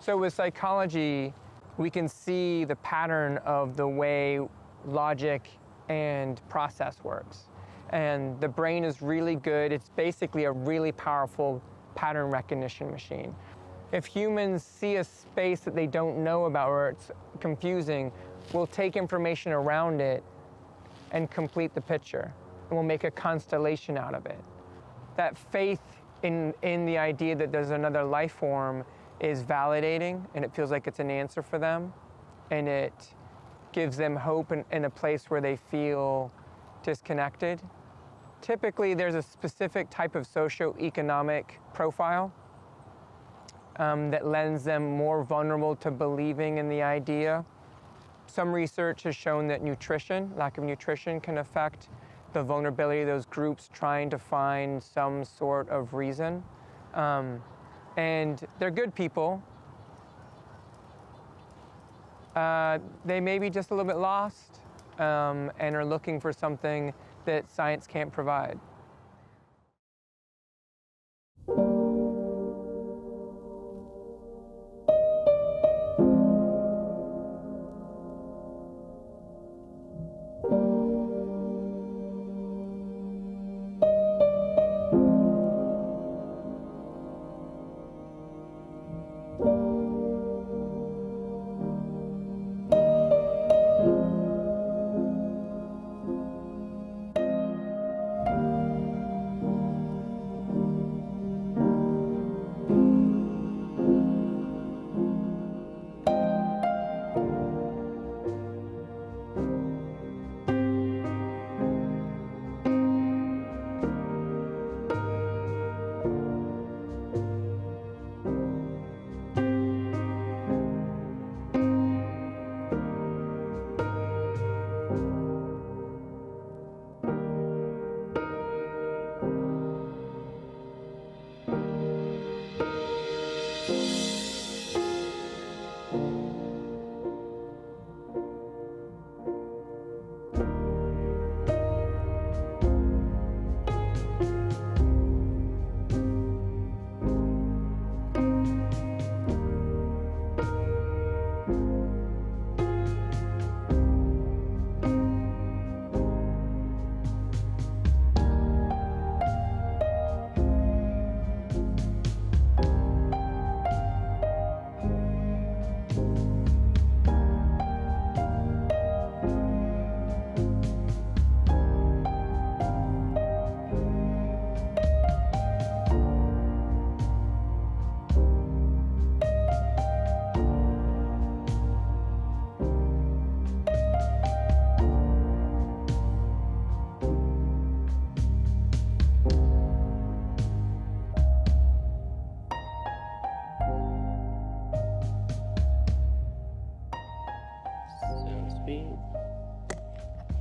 So with psychology, we can see the pattern of the way logic and process works. And the brain is really good. It's basically a really powerful pattern recognition machine. If humans see a space that they don't know about or it's confusing, we'll take information around it and complete the picture. And we'll make a constellation out of it. That faith in the idea that there's another life form is validating, and it feels like it's an answer for them, and it gives them hope in a place where they feel disconnected. Typically, there's a specific type of socioeconomic profile that lends them more vulnerable to believing in the idea. Some research has shown that lack of nutrition, can affect the vulnerability of those groups trying to find some sort of reason. And they're good people. They may be just a little bit lost and are looking for something that science can't provide.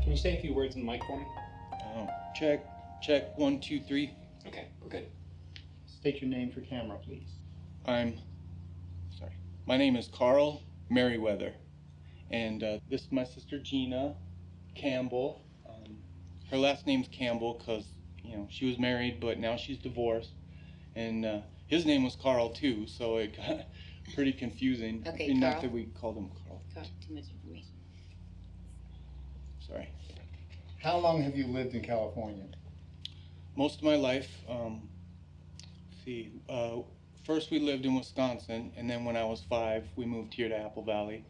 Can you say a few words in the mic for me? Check, 1, 2, 3. Okay, we're good. State your name for camera, please. My name is Carl Merriweather, and this is my sister Gina Campbell. Her last name's Campbell because, she was married, but now she's divorced. And his name was Carl too, so it got pretty confusing. Okay, and Carl. not that we called him Carl. Too much information. Sorry. How long have you lived in California? Most of my life. First we lived in Wisconsin, and then when I was 5, we moved here to Apple Valley.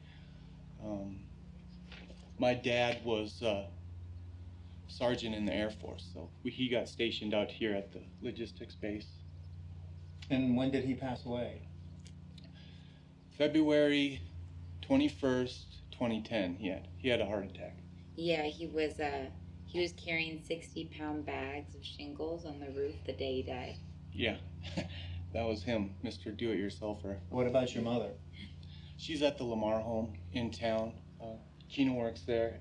My dad was sergeant in the Air Force, so he got stationed out here at the logistics base. And when did he pass away? February 21st, 2010. He had a heart attack. Yeah, he was carrying 60-pound bags of shingles on the roof the day he died. Yeah, that was him, Mr. Do-It-Yourselfer. What about your mother? She's at the Lamar home in town. Gina works there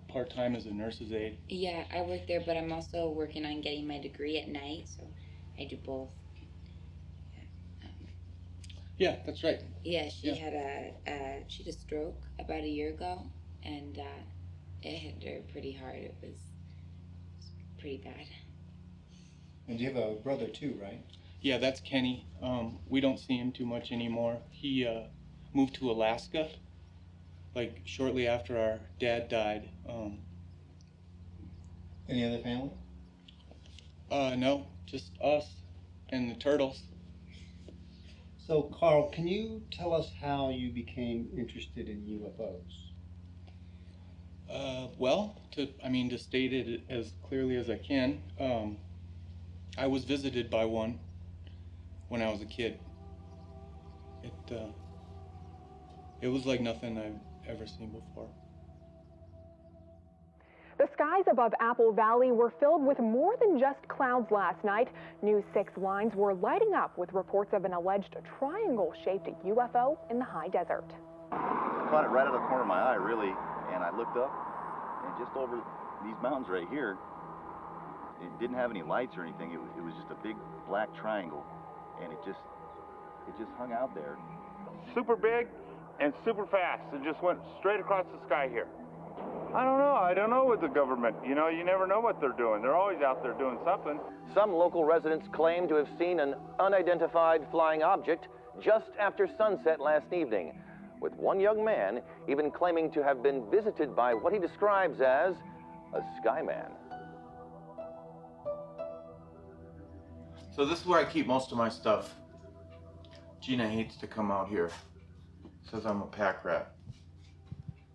part-time as a nurse's aide. Yeah, I work there, but I'm also working on getting my degree at night, so I do both. Yeah, that's right. Yeah, she had a stroke about a year ago, and it hit her pretty hard. It was pretty bad. And you have a brother too, right? Yeah, that's Kenny. We don't see him too much anymore. He moved to Alaska, like shortly after our dad died. Any other family? No, just us and the turtles. So, Carl, can you tell us how you became interested in UFOs? Well, to state it as clearly as I can, I was visited by one when I was a kid. It was like nothing I've ever seen before. The skies above Apple Valley were filled with more than just clouds last night. News 6 lines were lighting up with reports of an alleged triangle-shaped UFO in the high desert. I caught it right out of the corner of my eye, really, and I looked up, and just over these mountains right here, it didn't have any lights or anything. It was just a big black triangle, and it just hung out there. Super big and super fast. It just went straight across the sky here. I don't know with the government. You know, you never know what they're doing. They're always out there doing something. Some local residents claim to have seen an unidentified flying object just after sunset last evening, with one young man even claiming to have been visited by what he describes as a Skyman. So this is where I keep most of my stuff. Gina hates to come out here. Says I'm a pack rat.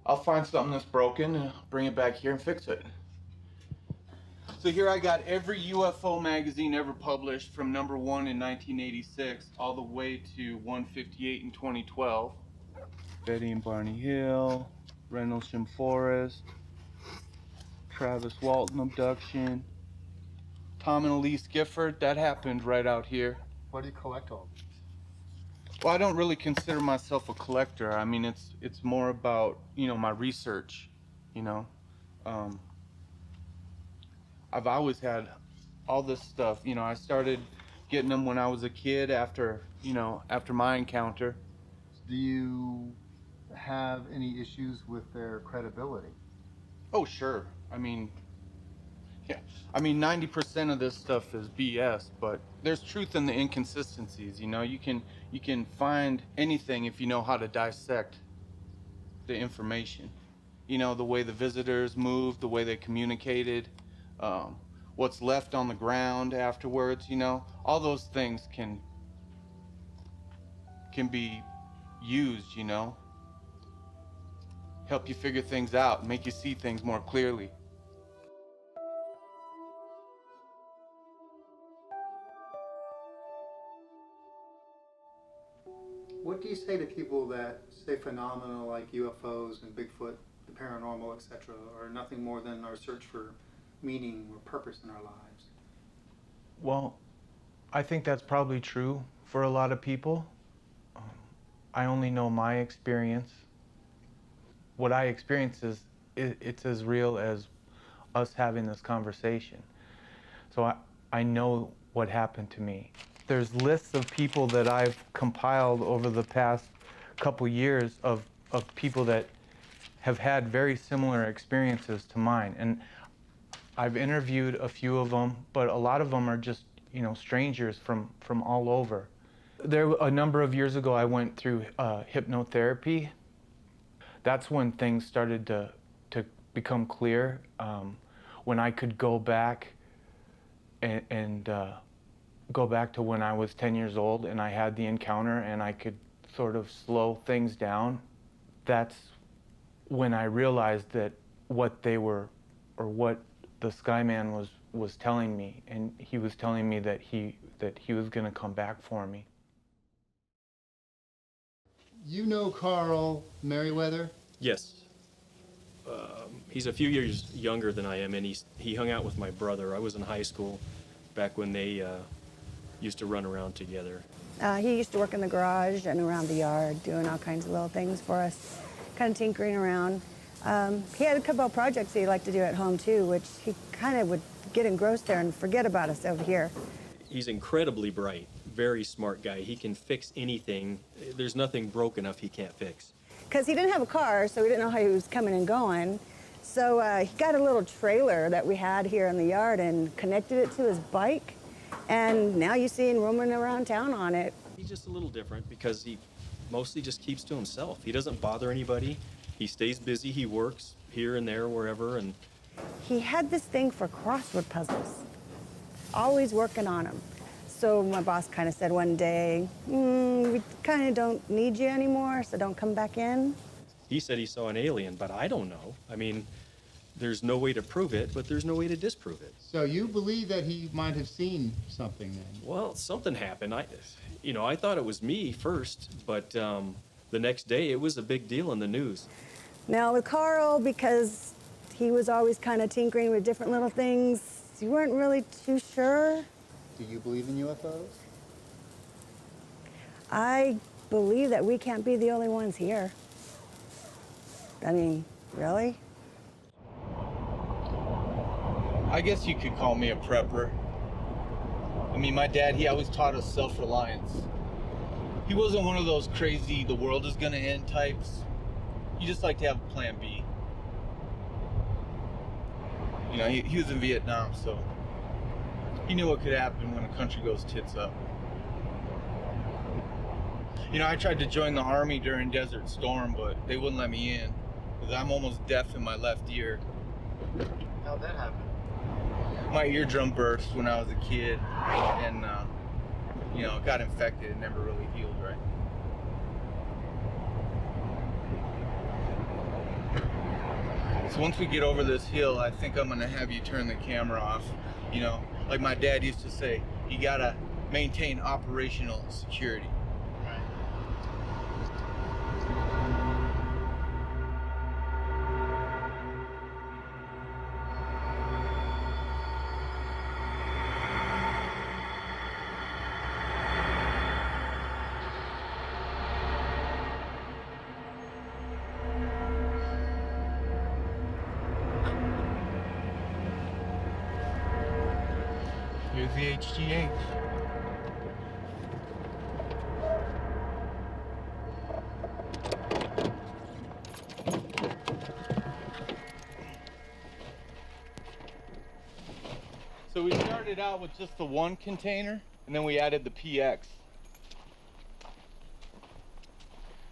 I'll find something that's broken and bring it back here and fix it. So here I got every UFO magazine ever published from #1 in 1986 all the way to 158 in 2012. Betty and Barney Hill, Rendlesham Forest, Travis Walton abduction, Tom and Elise Gifford, that happened right out here. Why do you collect all these? Well, I don't really consider myself a collector. I mean, it's more about, my research, I've always had all this stuff. I started getting them when I was a kid after my encounter. Do you have any issues with their credibility? Oh, sure. 90% of this stuff is BS, but there's truth in the inconsistencies. You can find anything if you know how to dissect the information. The way the visitors moved, the way they communicated, what's left on the ground afterwards. All those things can be used. Help you figure things out, make you see things more clearly. What do you say to people that say phenomena like UFOs and Bigfoot, the paranormal, etc., are nothing more than our search for meaning or purpose in our lives? Well, I think that's probably true for a lot of people. I only know my experience. What I experience it's as real as us having this conversation. So I know what happened to me. There's lists of people that I've compiled over the past couple years of people that have had very similar experiences to mine. And I've interviewed a few of them, but a lot of them are just, strangers from all over. A number of years ago, I went through hypnotherapy. That's when things started to become clear, when I could go back and go back to when I was 10 years old and I had the encounter and I could sort of slow things down. That's when I realized that what they were, or what the Skyman was telling me, and he was telling me that he was going to come back for me. You know Carl Merriweather? Yes. He's a few years younger than I am, and he hung out with my brother. I was in high school back when they used to run around together. He used to work in the garage and around the yard, doing all kinds of little things for us, kind of tinkering around. He had a couple of projects he liked to do at home too, which he kind of would get engrossed there and forget about us over here. He's incredibly bright, very smart guy. He can fix anything. There's nothing broke enough he can't fix. Because he didn't have a car, so we didn't know how he was coming and going. So he got a little trailer that we had here in the yard and connected it to his bike. And now you see him roaming around town on it. He's just a little different because he mostly just keeps to himself. He doesn't bother anybody. He stays busy. He works here and there, wherever. And he had this thing for crossword puzzles, always working on them. So my boss kind of said one day, we kind of don't need you anymore, so don't come back in. he said he saw an alien, but I don't know. I mean, there's no way to prove it, but there's no way to disprove it. So you believe that he might have seen something then? Well, something happened. I thought it was me first, but the next day it was a big deal in the news. Now with Carl, because he was always kind of tinkering with different little things, you weren't really too sure. Do you believe in UFOs? I believe that we can't be the only ones here. I mean, really? I guess you could call me a prepper. I mean, my dad, he always taught us self-reliance. He wasn't one of those crazy, the world is gonna end types. He just liked to have a plan B. You know, he was in Vietnam, so he knew what could happen when a country goes tits up. You know, I tried to join the Army during Desert Storm, but they wouldn't let me in because I'm almost deaf in my left ear. How'd that happen? My eardrum burst when I was a kid, and you know, it got infected and never really healed right. So once we get over this hill, I think I'm gonna have you turn the camera off. You know, like my dad used to say, you gotta maintain operational security. Here's the HGH. So we started out with just the one container, and then we added the PX.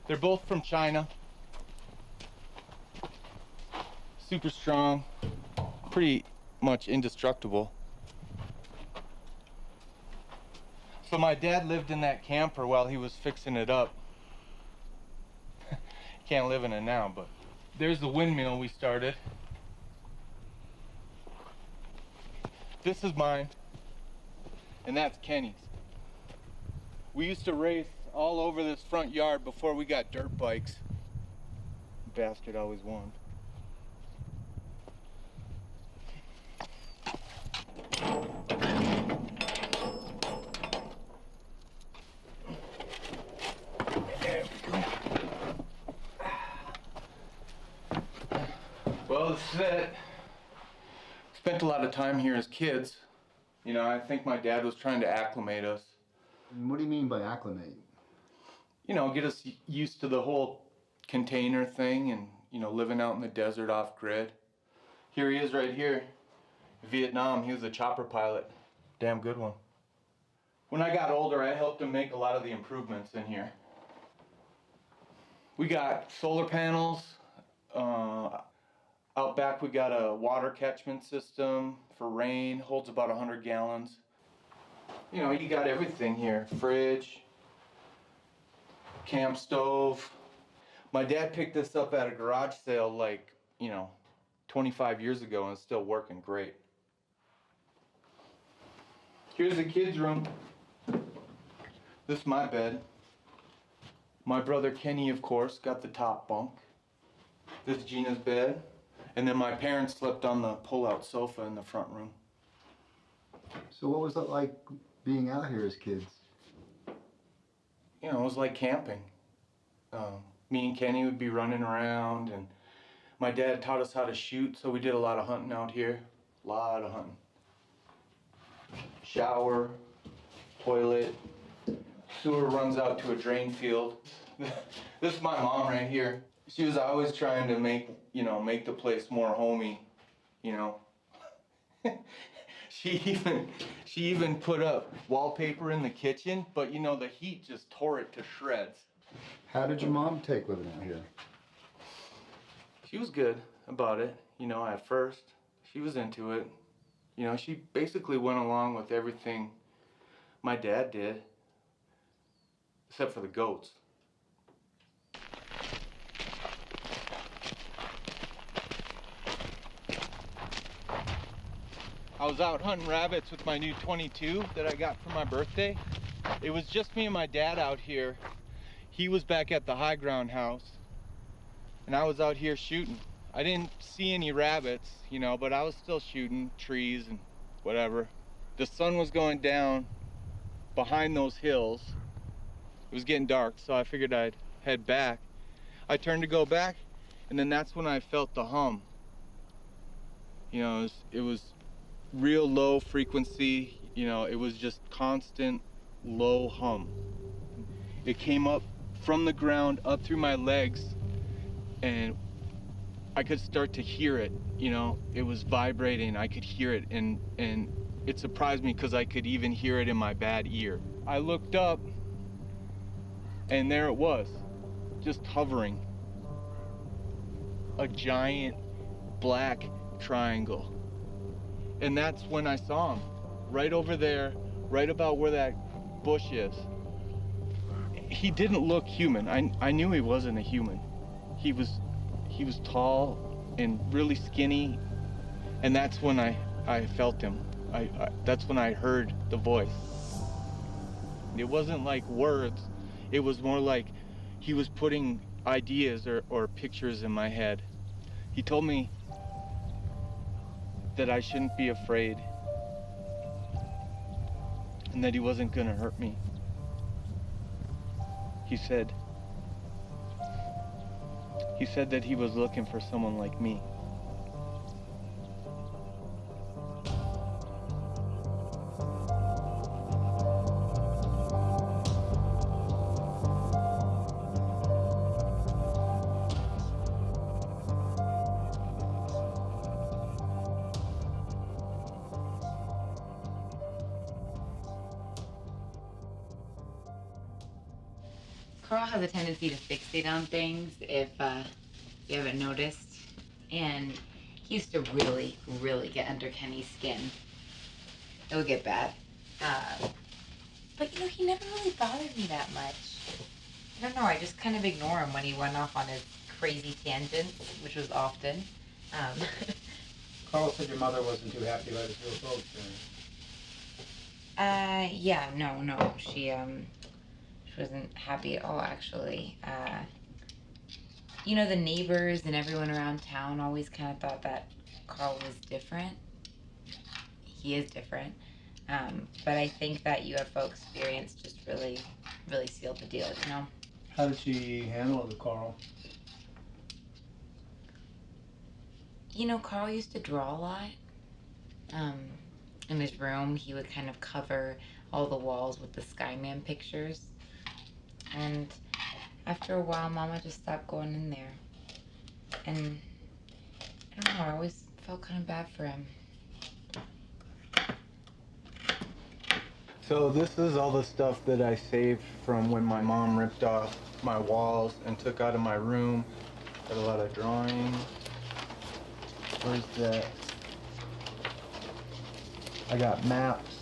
They're both from China. Super strong, pretty much indestructible. So my dad lived in that camper while he was fixing it up. Can't live in it now, but there's the windmill we started. This is mine, and that's Kenny's. We used to race all over this front yard before we got dirt bikes. Bastard always won. Well, this is it. Spent a lot of time here as kids. You know, I think my dad was trying to acclimate us. And what do you mean by acclimate? You know, get us used to the whole container thing and, you know, living out in the desert off grid. Here he is right here. Vietnam, he was a chopper pilot. Damn good one. When I got older, I helped him make a lot of the improvements in here. We got solar panels. Out back we got a water catchment system for rain, holds about 100 gallons. You know, you got everything here. Fridge, camp stove. My dad picked this up at a garage sale like, 25 years ago, and it's still working great. Here's the kids' room. This is my bed. My brother Kenny, of course, got the top bunk. This is Gina's bed. And then my parents slept on the pull-out sofa in the front room. So what was it like being out here as kids? You know, it was like camping. Me and Kenny would be running around, and my dad taught us how to shoot, so we did a lot of hunting out here. A lot of hunting. Shower, toilet, sewer runs out to a drain field. This is my mom right here. She was always trying to make the place more homey, you know. She even put up wallpaper in the kitchen, but you know, the heat just tore it to shreds. How did your mom take living out here? She was good about it, you know, at first. She was into it. You know, she basically went along with everything my dad did, except for the goats. I was out hunting rabbits with my new 22 that I got for my birthday. It was just me and my dad out here. He was back at the high ground house, and I was out here shooting. I didn't see any rabbits, you know, but I was still shooting trees and whatever. The sun was going down behind those hills. It was getting dark, so I figured I'd head back. I turned to go back, and then that's when I felt the hum. You know, it was real low frequency, you know, it was just constant low hum. It came up from the ground up through my legs, and I could start to hear it, you know, it was vibrating, I could hear it, and it surprised me because I could even hear it in my bad ear. I looked up, and there it was, just hovering. A giant black triangle. And that's when I saw him, right over there, right about where that bush is. He didn't look human. I knew he wasn't a human. He was tall and really skinny, and that's when I felt him. That's when I heard the voice. It wasn't like words, it was more like he was putting ideas or pictures in my head. He told me that I shouldn't be afraid, and that he wasn't gonna hurt me. He said that he was looking for someone like me. Carl has a tendency to fixate on things, if you haven't noticed. And he used to really, really get under Kenny's skin. It would get bad. But, you know, he never really bothered me that much. I don't know, I just kind of ignore him when he went off on his crazy tangents, which was often. Carl said your mother wasn't too happy about his real folks. Yeah, no, she wasn't happy at all, actually. You know, the neighbors and everyone around town always kind of thought that Carl was different. He is different. But I think that UFO experience just really, really sealed the deal, you know? How did she handle it with Carl? You know, Carl used to draw a lot. In his room, he would kind of cover all the walls with the Skyman pictures. And after a while, Mama just stopped going in there. And I don't know, I always felt kind of bad for him. So this is all the stuff that I saved from when my mom ripped off my walls and took out of my room. Got a lot of drawings. Where's that? I got maps.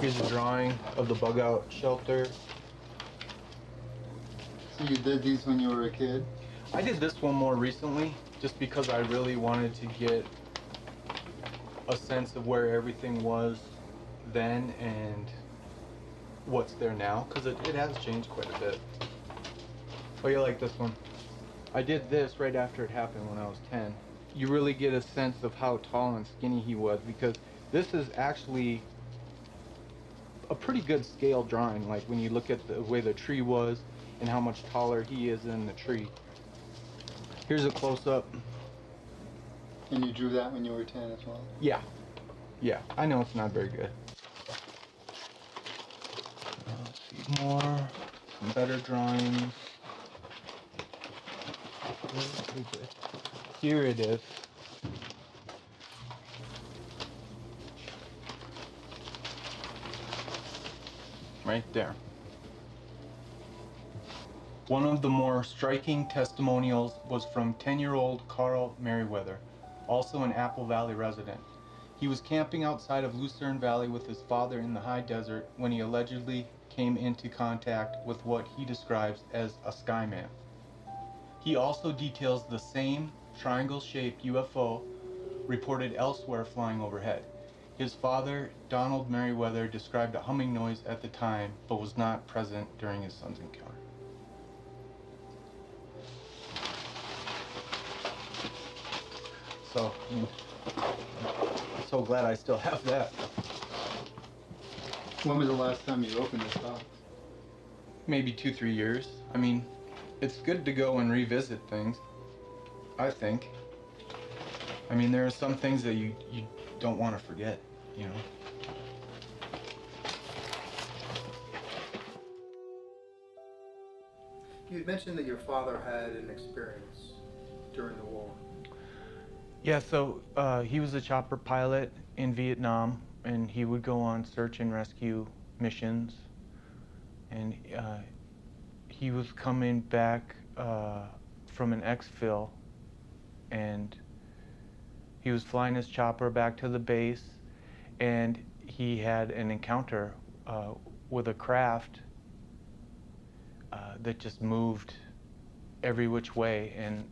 Here's a drawing of the bug out shelter. So you did these when you were a kid? I did this one more recently, just because I really wanted to get a sense of where everything was then and what's there now, because it has changed quite a bit. Oh, you like this one? I did this right after it happened when I was 10. You really get a sense of how tall and skinny he was, because this is actually a pretty good scale drawing, like when you look at the way the tree was and how much taller he is than the tree. Here's a close-up. And you drew that when you were 10 as well? Yeah. Yeah, I know it's not very good. Let's see more, some better drawings. Where is it? Here it is. right there. One of the more striking testimonials was from 10-year-old Carl Merriweather, also an Apple Valley resident. He was camping outside of Lucerne Valley with his father in the high desert when he allegedly came into contact with what he describes as a Skyman. He also details the same triangle-shaped UFO reported elsewhere flying overhead. His father, Donald Merriweather, described a humming noise at the time, but was not present during his son's encounter. So, I'm so glad I still have that. When was the last time you opened this box? Maybe 2-3 years. I mean, it's good to go and revisit things, I think. I mean, there are some things that you don't want to forget, you know? You had mentioned that your father had an experience during the war. Yeah, so he was a chopper pilot in Vietnam, and he would go on search and rescue missions. And he was coming back from an exfil, and he was flying his chopper back to the base, and he had an encounter with a craft that just moved every which way. And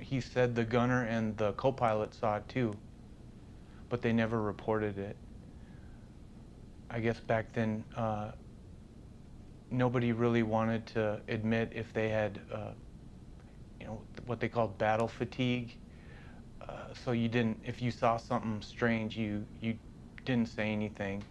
he said the gunner and the co-pilot saw it too, but they never reported it. I guess back then, nobody really wanted to admit if they had, you know, what they called battle fatigue. So you didn't, if you saw something strange, you didn't say anything.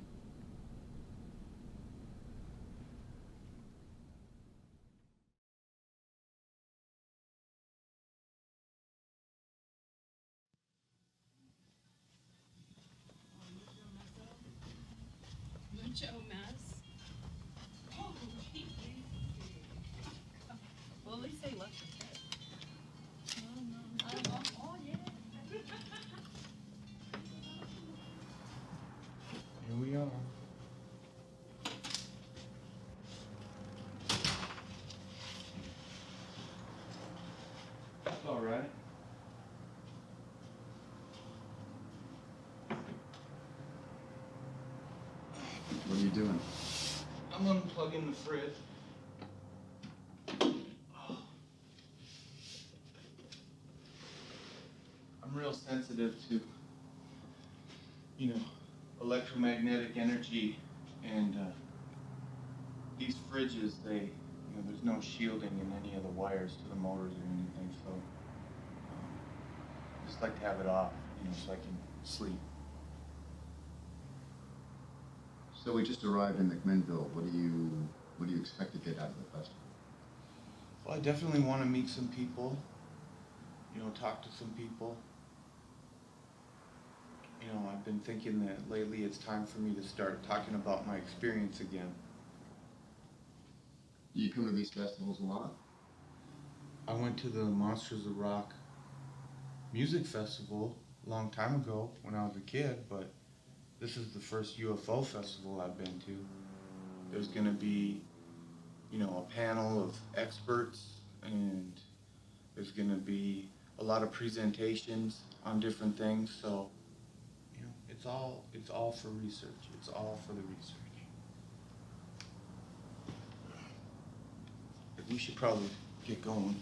Well, at least they left it. Here we are. That's all right. What are you doing? I'm unplugging the fridge. I'm real sensitive to, you know, electromagnetic energy, and these fridges, they, you know, there's no shielding in any of the wires to the motors or anything, so I just like to have it off, you know, so I can sleep. So we just arrived in McMinnville. What do you expect to get out of the festival? Well, I definitely want to meet some people, you know, talk to some people. You know, I've been thinking that lately it's time for me to start talking about my experience again. Do you come to these festivals a lot? I went to the Monsters of Rock music festival a long time ago when I was a kid, but this is the first UFO festival I've been to. There's going to be, you know, a panel of experts, and there's going to be a lot of presentations on different things, so you know, it's all for research. It's all for the research. We should probably get going.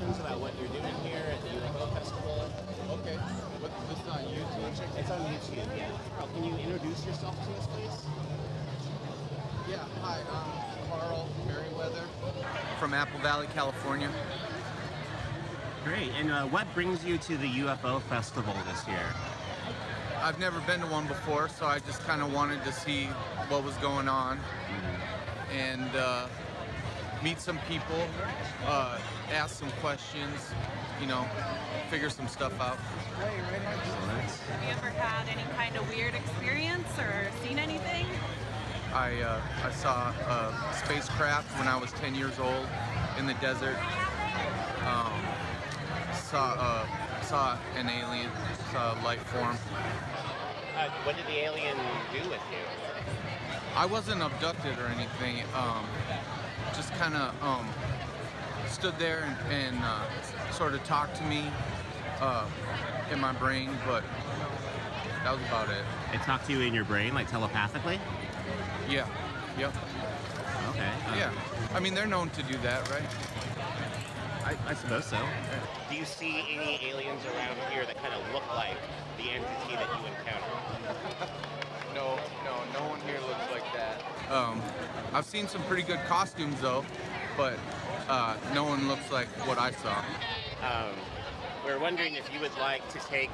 About what you're doing here at the UFO Festival. Okay. This is on YouTube? It's on YouTube, yeah. Can you introduce yourself to us, please? Yeah, hi, I'm Carl Merriweather from Apple Valley, California. Great, and what brings you to the UFO Festival this year? I've never been to one before, so I just kind of wanted to see what was going on and meet some people, ask some questions, you know, figure some stuff out. Have you ever had any kind of weird experience or seen anything? I saw a spacecraft when I was 10 years old in the desert. Saw an alien, saw a life form. What did the alien do with you? I wasn't abducted or anything. Just kind of stood there and sort of talked to me in my brain, but that was about it. It talked to you in your brain, like telepathically? Yeah. Yep. Okay. Yeah. I mean, they're known to do that, right? I suppose so. Do you see any aliens around here that kind of look like the entity that you encountered? No one here looks like that. I've seen some pretty good costumes though, but no one looks like what I saw. We're wondering if you would like to take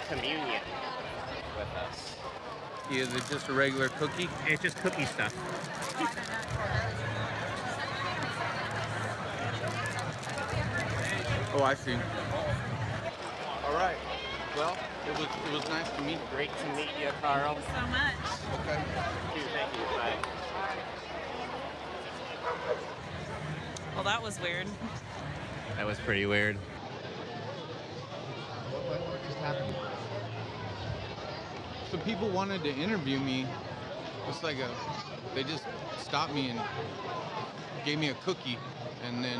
communion with us. Is it just a regular cookie? It's just cookie stuff. Oh, I see. All right. Well, it was nice to meet you. Great to meet you, Carl. Thank you so much. Okay. Thank you. Bye. Well, that was weird. That was pretty weird. What just happened? Some people wanted to interview me. It's like they just stopped me and gave me a cookie and then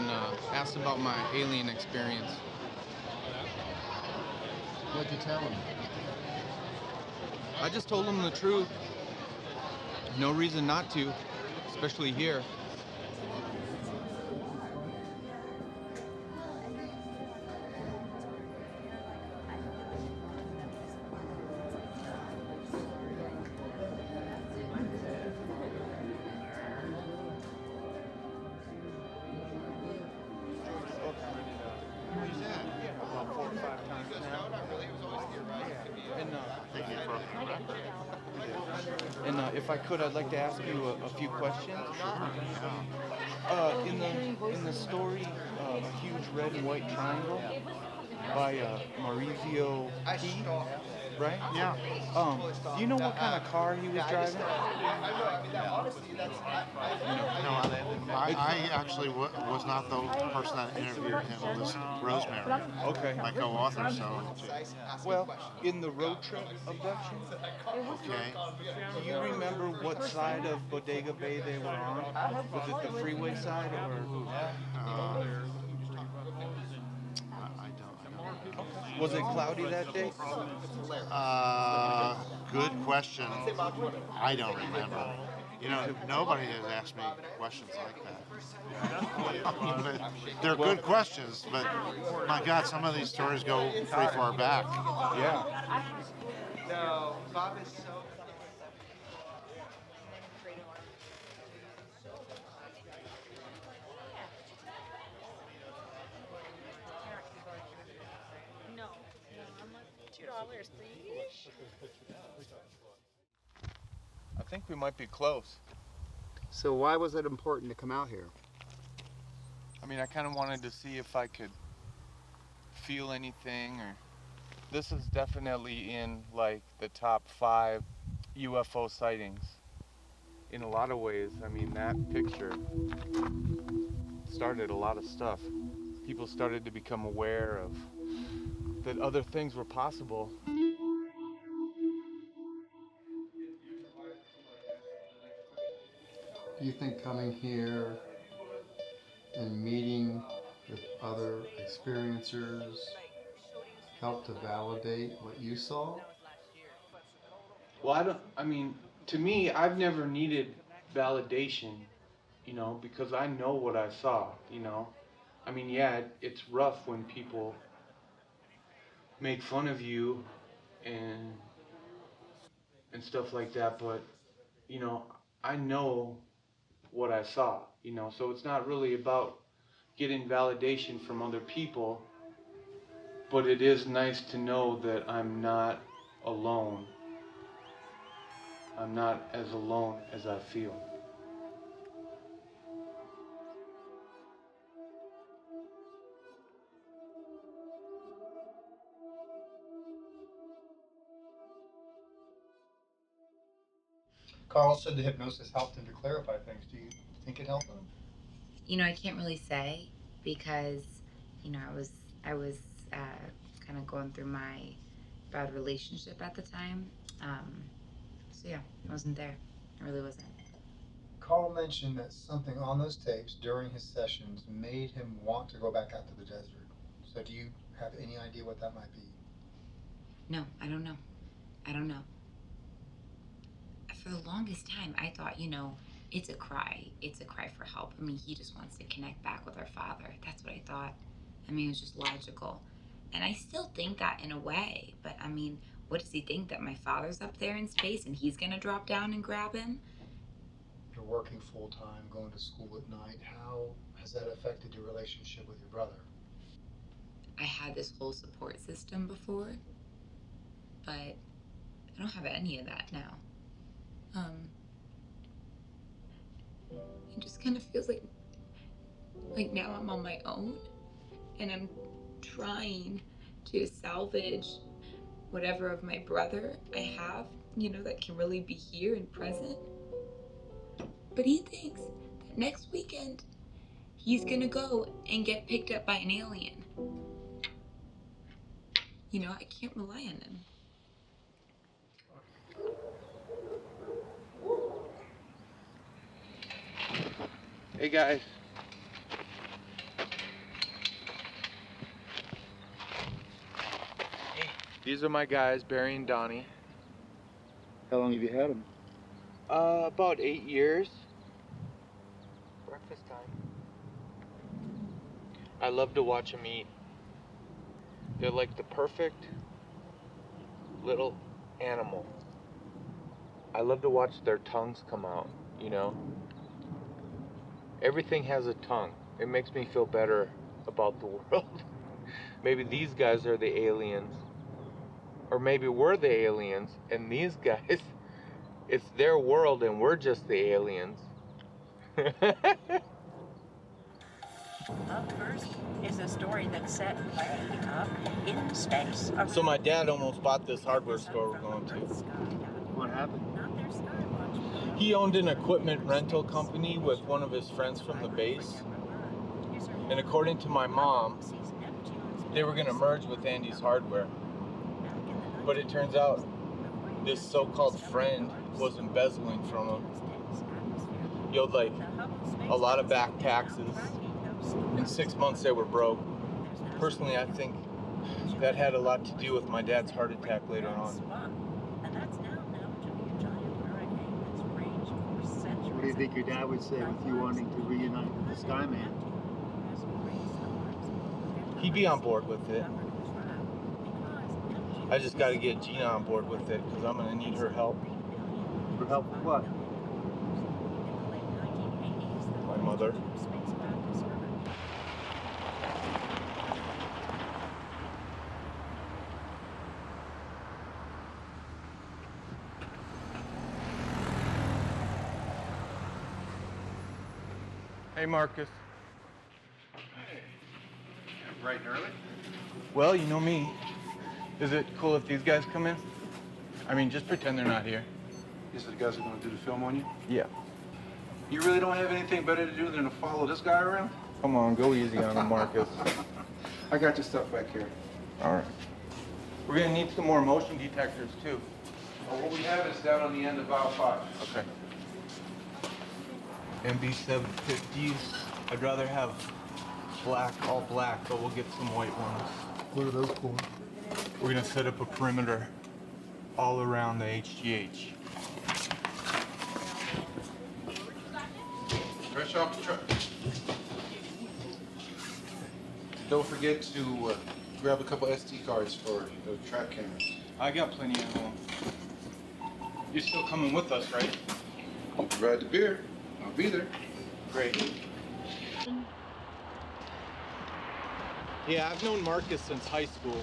asked about my alien experience. What'd you tell them? I just told them the truth. No reason not to, especially here. And if I could, I'd like to ask you a few questions. In the story, A Huge Red and White Triangle by Maurizio P., right? Yeah. Do you know what kind of car he was driving? No, I actually was not the person that interviewed him. It was Rosemary. Okay. My co-author, so. Well, in the road trip abduction, Okay. do you remember what side of Bodega Bay they were on? Was it the freeway side or? I don't. Was it cloudy that day? Good question. I don't remember. You know, nobody has asked me questions like that. They're good questions, but my God, some of these stories go pretty far back. Yeah. No, Bob is so. No. $2, please. I think we might be close. So why was it important to come out here? I mean, I kind of wanted to see if I could feel anything, or this is definitely in like the top 5 UFO sightings in a lot of ways. I mean, that picture started a lot of stuff. People started to become aware of that other things were possible. Do you think coming here and meeting with other experiencers helped to validate what you saw? Well, I mean, to me, I've never needed validation, you know, because I know what I saw, you know. I mean, yeah, it's rough when people make fun of you and stuff like that, but, you know, I know what I saw, you know, so it's not really about getting validation from other people, but it is nice to know that I'm not alone. I'm not as alone as I feel. Carl said the hypnosis helped him to clarify things. Do you think it helped him? You know, I can't really say because, you know, I was kind of going through my bad relationship at the time. So yeah, I wasn't there. I really wasn't. Carl mentioned that something on those tapes during his sessions made him want to go back out to the desert. So do you have any idea what that might be? No, I don't know. I don't know. For the longest time, I thought, you know, it's a cry. It's a cry for help. I mean, he just wants to connect back with our father. That's what I thought. I mean, it was just logical. And I still think that in a way. But I mean, what does he think? That my father's up there in space and he's going to drop down and grab him? You're working full time, going to school at night. How has that affected your relationship with your brother? I had this whole support system before, but I don't have any of that now. It just kind of feels like now I'm on my own and I'm trying to salvage whatever of my brother I have, you know, that can really be here and present. But he thinks that next weekend he's gonna go and get picked up by an alien. You know, I can't rely on him. Hey guys. Hey. These are my guys, Barry and Donnie. How long have you had them? About 8 years. Breakfast time. I love to watch them eat. They're like the perfect little animal. I love to watch their tongues come out, you know? Everything has a tongue. It makes me feel better about the world. Maybe these guys are the aliens. Or maybe we're the aliens, and these guys, it's their world and we're just the aliens. Up first is a story that's set way up in space. So my dad almost bought this hardware store we're going to. What happened? He owned an equipment rental company with one of his friends from the base. And according to my mom, they were going to merge with Andy's hardware. But it turns out this so-called friend was embezzling from him. He owed like a lot of back taxes. In 6 months they were broke. Personally, I think that had a lot to do with my dad's heart attack later on. What do you think your dad would say with you wanting to reunite with the Skyman? He'd be on board with it. I just got to get Gina on board with it because I'm going to need her help. For help with what? My mother. Hey, Marcus. Hey. Bright and early? Well, you know me. Is it cool if these guys come in? I mean, just pretend they're not here. These are the guys who are going to do the film on you? Yeah. You really don't have anything better to do than to follow this guy around? Come on, go easy on him, Marcus. I got your stuff back here. All right. We're going to need some more motion detectors, too. Well, what we have is down on the end of aisle 5. Okay. MB750s. I'd rather have black, all black, but we'll get some white ones. What are those for? We're gonna set up a perimeter all around the HGH. Fresh off the truck. Don't forget to grab a couple SD cards for the track cameras. I got plenty of them. You're still coming with us, right? You provide the beer, I'll be there. Great. Yeah, I've known Marcus since high school.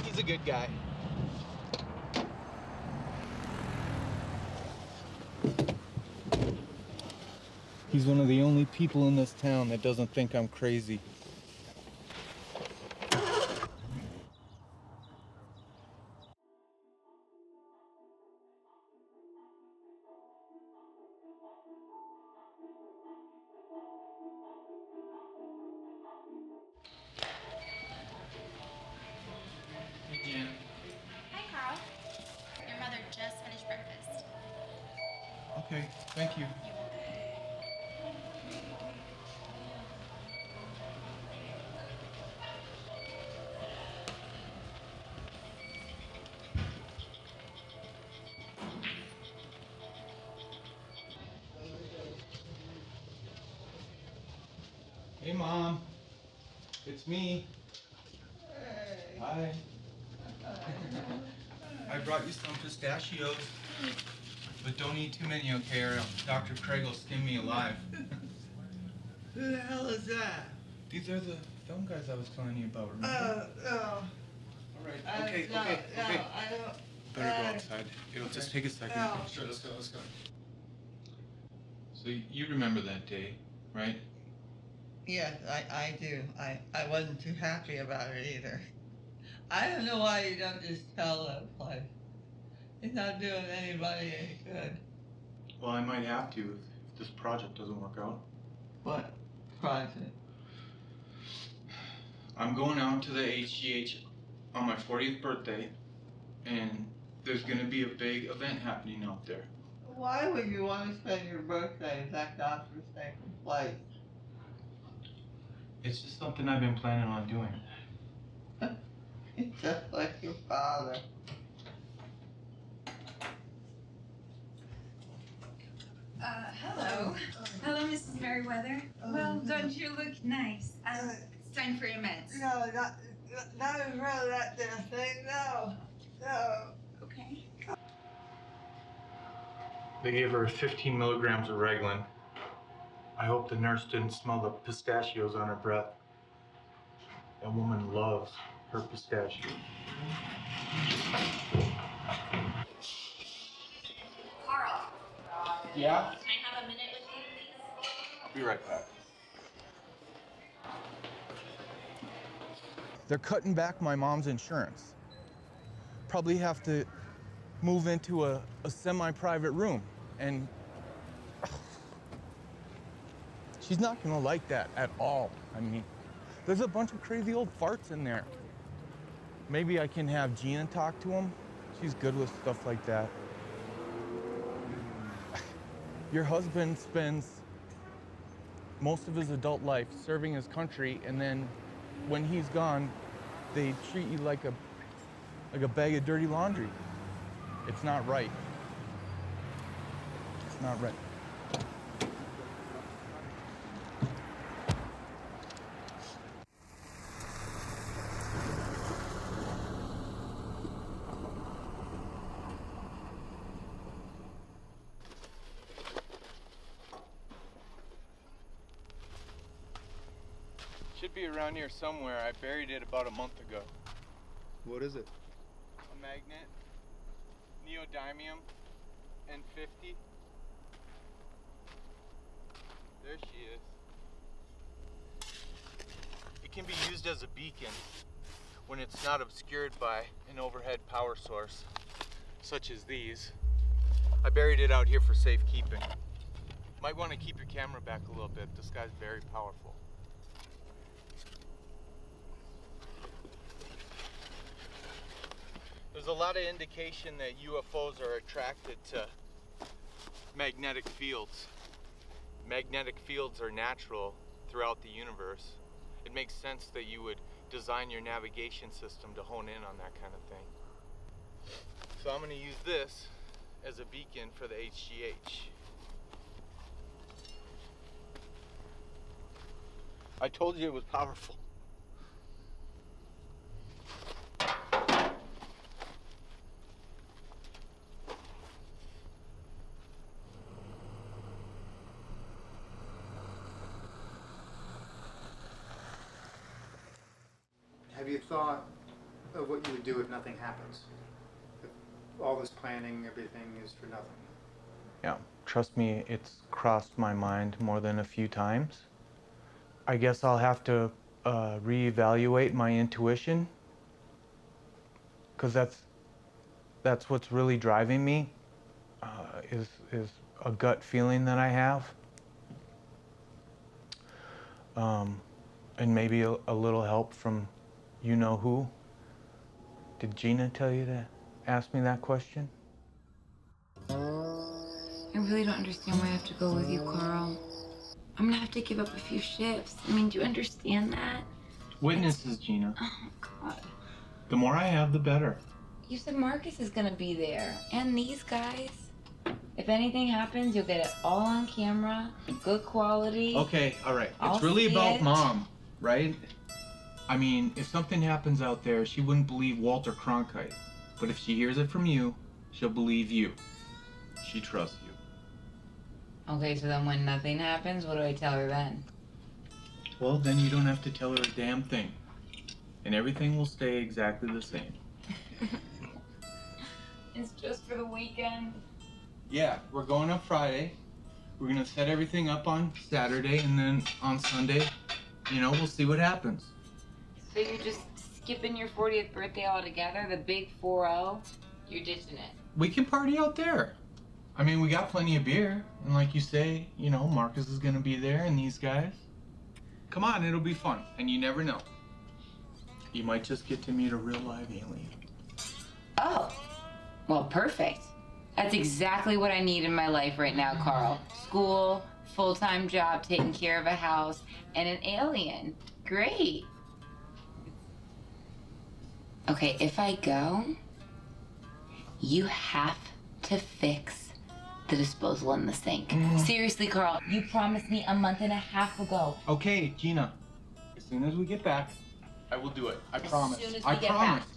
He's a good guy. He's one of the only people in this town that doesn't think I'm crazy. Hi, Carl. Your mother just finished breakfast. Okay, thank you. Hey, Mom. It's me. Hi. I brought you some pistachios, but don't eat too many, okay, or Dr. Craig will skin me alive. Who the hell is that? These are the film guys I was telling you about, remember? No. All right, okay. I don't. Better go outside. It'll just take a second. No. Sure, let's go. So you remember that day, right? Yes, I do. I wasn't too happy about it either. I don't know why you don't just tell that place. It's not doing anybody any good. Well, I might have to if this project doesn't work out. What project? I'm going out to the HGH on my 40th birthday, and there's going to be a big event happening out there. Why would you want to spend your birthday if that doctor's taking place? It's just something I've been planning on doing. It's just like your father. Hello. Hello, Mrs. Merriweather. Well, don't you look nice? It's time for your meds. No, not in front of that damn thing. No. Okay. They gave her 15 milligrams of Reglan. I hope the nurse didn't smell the pistachios on her breath. That woman loves her pistachios. Carl. Yeah? Can I have a minute with you, please? I'll be right back. They're cutting back my mom's insurance. Probably have to move into a semi-private room, and she's not gonna like that at all. I mean, there's a bunch of crazy old farts in there. Maybe I can have Gina talk to him. She's good with stuff like that. Your husband spends most of his adult life serving his country, and then when he's gone, they treat you like a bag of dirty laundry. It's not right. It's not right. Should be around here somewhere. I buried it about a month ago. What is it? A magnet, neodymium, N50. There she is. It can be used as a beacon when it's not obscured by an overhead power source, such as these. I buried it out here for safekeeping. Might want to keep your camera back a little bit. This guy's very powerful. There's a lot of indication that UFOs are attracted to magnetic fields. Magnetic fields are natural throughout the universe. It makes sense that you would design your navigation system to hone in on that kind of thing. So I'm going to use this as a beacon for the HGH. I told you it was powerful. thought of what you would do if nothing happens? If all this planning, everything is for nothing? Yeah, trust me, it's crossed my mind more than a few times. I guess I'll have to reevaluate my intuition, because that's what's really driving me, is a gut feeling that I have. And maybe a little help from you-know-who. Did Gina tell you to ask me that question? I really don't understand why I have to go with you, Carl. I'm gonna have to give up a few shifts. I mean, do you understand that? Witnesses, Gina. Oh, God. The more I have, the better. You said Marcus is gonna be there, and these guys. If anything happens, you'll get it all on camera, good quality. Okay, all right. I'll It's really see about it. Mom, right? I mean, if something happens out there, she wouldn't believe Walter Cronkite. But if she hears it from you, she'll believe you. She trusts you. Okay, so then when nothing happens, what do I tell her then? Well, then you don't have to tell her a damn thing. And everything will stay exactly the same. It's just for the weekend. Yeah, we're going on Friday. We're gonna set everything up on Saturday, and then on Sunday, we'll see what happens. So you're just skipping your 40th birthday altogether, the big 4-0? You're ditching it. We can party out there. I mean, we got plenty of beer, and like you say, Marcus is gonna be there, and these guys. Come on, it'll be fun, and you never know. You might just get to meet a real live alien. Oh, well, perfect. That's exactly what I need in my life right now, Carl. School, full-time job, taking care of a house, and an alien. Great. Okay, if I go, you have to fix the disposal in the sink. Seriously, Carl, you promised me a month and a half ago. Okay, Gina. As soon as we get back, I will do it. I promise. As soon as we I get promise. back.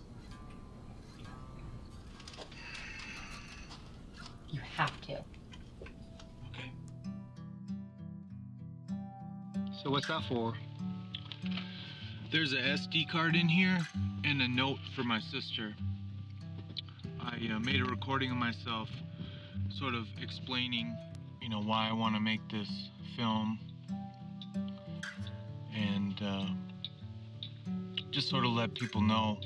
You have to. So what's that for? There's a SD card in here and a note for my sister. I made a recording of myself sort of explaining, why I want to make this film. And just sort of let people know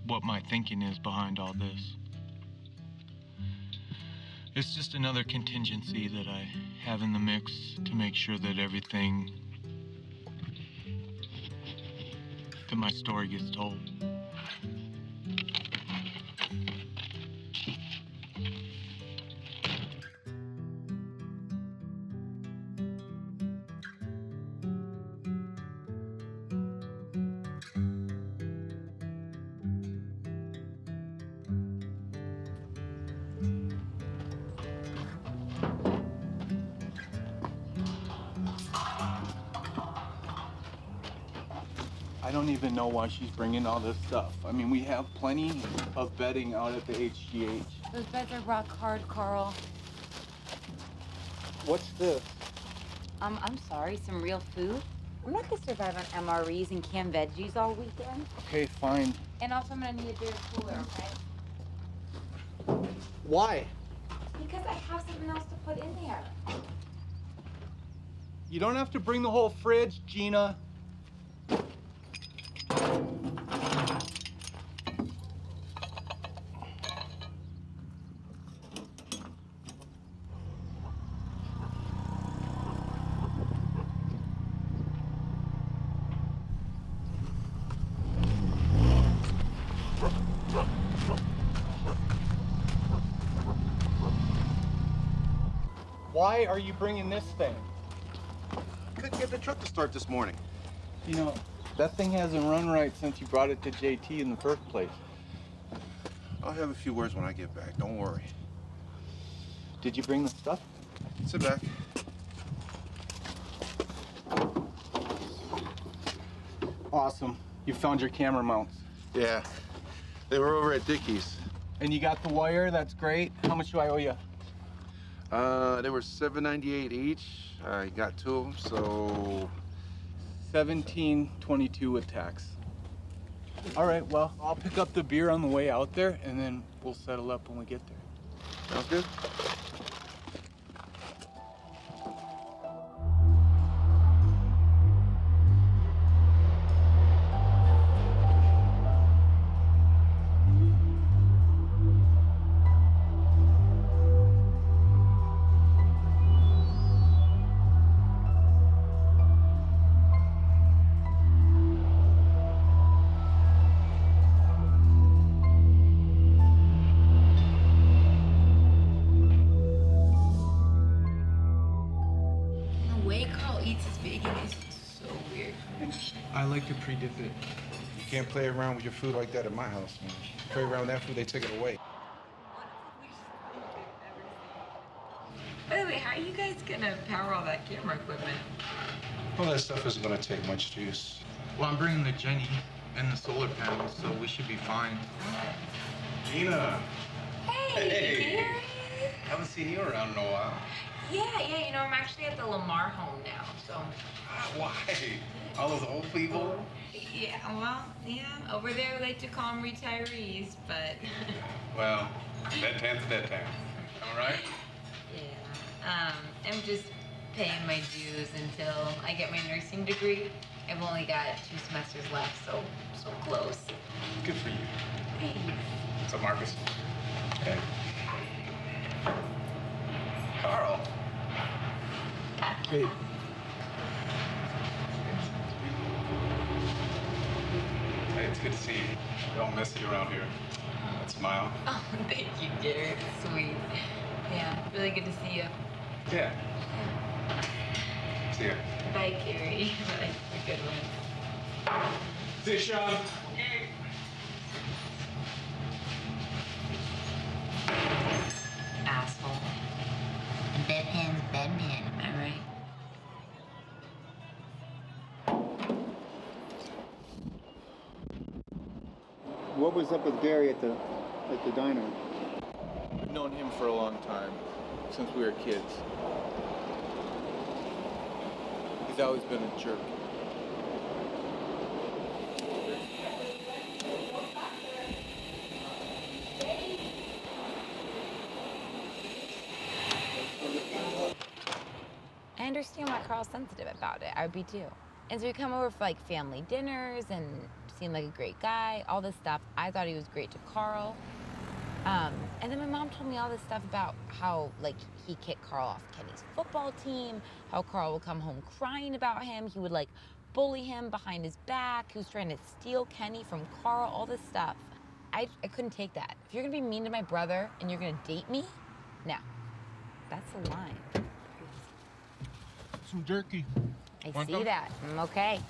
what my thinking is behind all this. It's just another contingency that I have in the mix to make sure that that my story gets told. I don't even know why she's bringing all this stuff. I mean, we have plenty of bedding out at the HGH. Those beds are rock hard, Carl. What's this? I'm sorry, some real food? I'm not gonna survive on MREs and canned veggies all weekend. Okay, fine. And also I'm gonna need a bigger cooler, okay? Why? Because I have something else to put in there. You don't have to bring the whole fridge, Gina. Why are you bringing this thing? Couldn't get the truck to start this morning. That thing hasn't run right since you brought it to JT in the first place. I'll have a few words when I get back, don't worry. Did you bring the stuff? Sit back. Awesome. You found your camera mounts. Yeah, they were over at Dickie's. And you got the wire, that's great. How much do I owe you? They were $7.98 each. I got two of them, so... $17.22 with tax. All right, well, I'll pick up the beer on the way out there, and then we'll settle up when we get there. Sounds good. I like to pre-dip it. You can't play around with your food like that at my house, man. You play around with that food, they take it away. By the way, how are you guys gonna power all that camera equipment? Well, that stuff isn't gonna take much juice. Well, I'm bringing the Jenny and the solar panels, so we should be fine. Nina. Hey, Gary. Haven't seen you around in a while. Yeah, you know, I'm actually at the Lamar home now, so. Why? All those old people? Yeah, well, yeah, over there we like to call them retirees, but. Well, bedtime's bedtime. All right? Yeah, I'm just paying my dues until I get my nursing degree. I've only got 2 semesters left, so close. Good for you. Thanks. So, Marcus. Okay. Carl. Hey. Hey, it's good to see you. We don't miss you around here. Smile. Oh, thank you, Gary. It's sweet. Yeah, really good to see you. Yeah. See ya. Bye, Gary. Bye. Have a good one. See you, Sean. Asshole. Bedpan's bedpan, am I right? What was up with Gary at the diner? I've known him for a long time, since we were kids. He's always been a jerk. I understand why Carl's sensitive about it. I would be too. And so we come over for like family dinners and seemed like a great guy, all this stuff. I thought he was great to Carl. And then my mom told me all this stuff about how like he kicked Carl off Kenny's football team, how Carl would come home crying about him. He would like bully him behind his back. He was trying to steal Kenny from Carl, all this stuff. I couldn't take that. If you're gonna be mean to my brother and you're gonna date me, no, that's a line. Some jerky. I see that. Okay.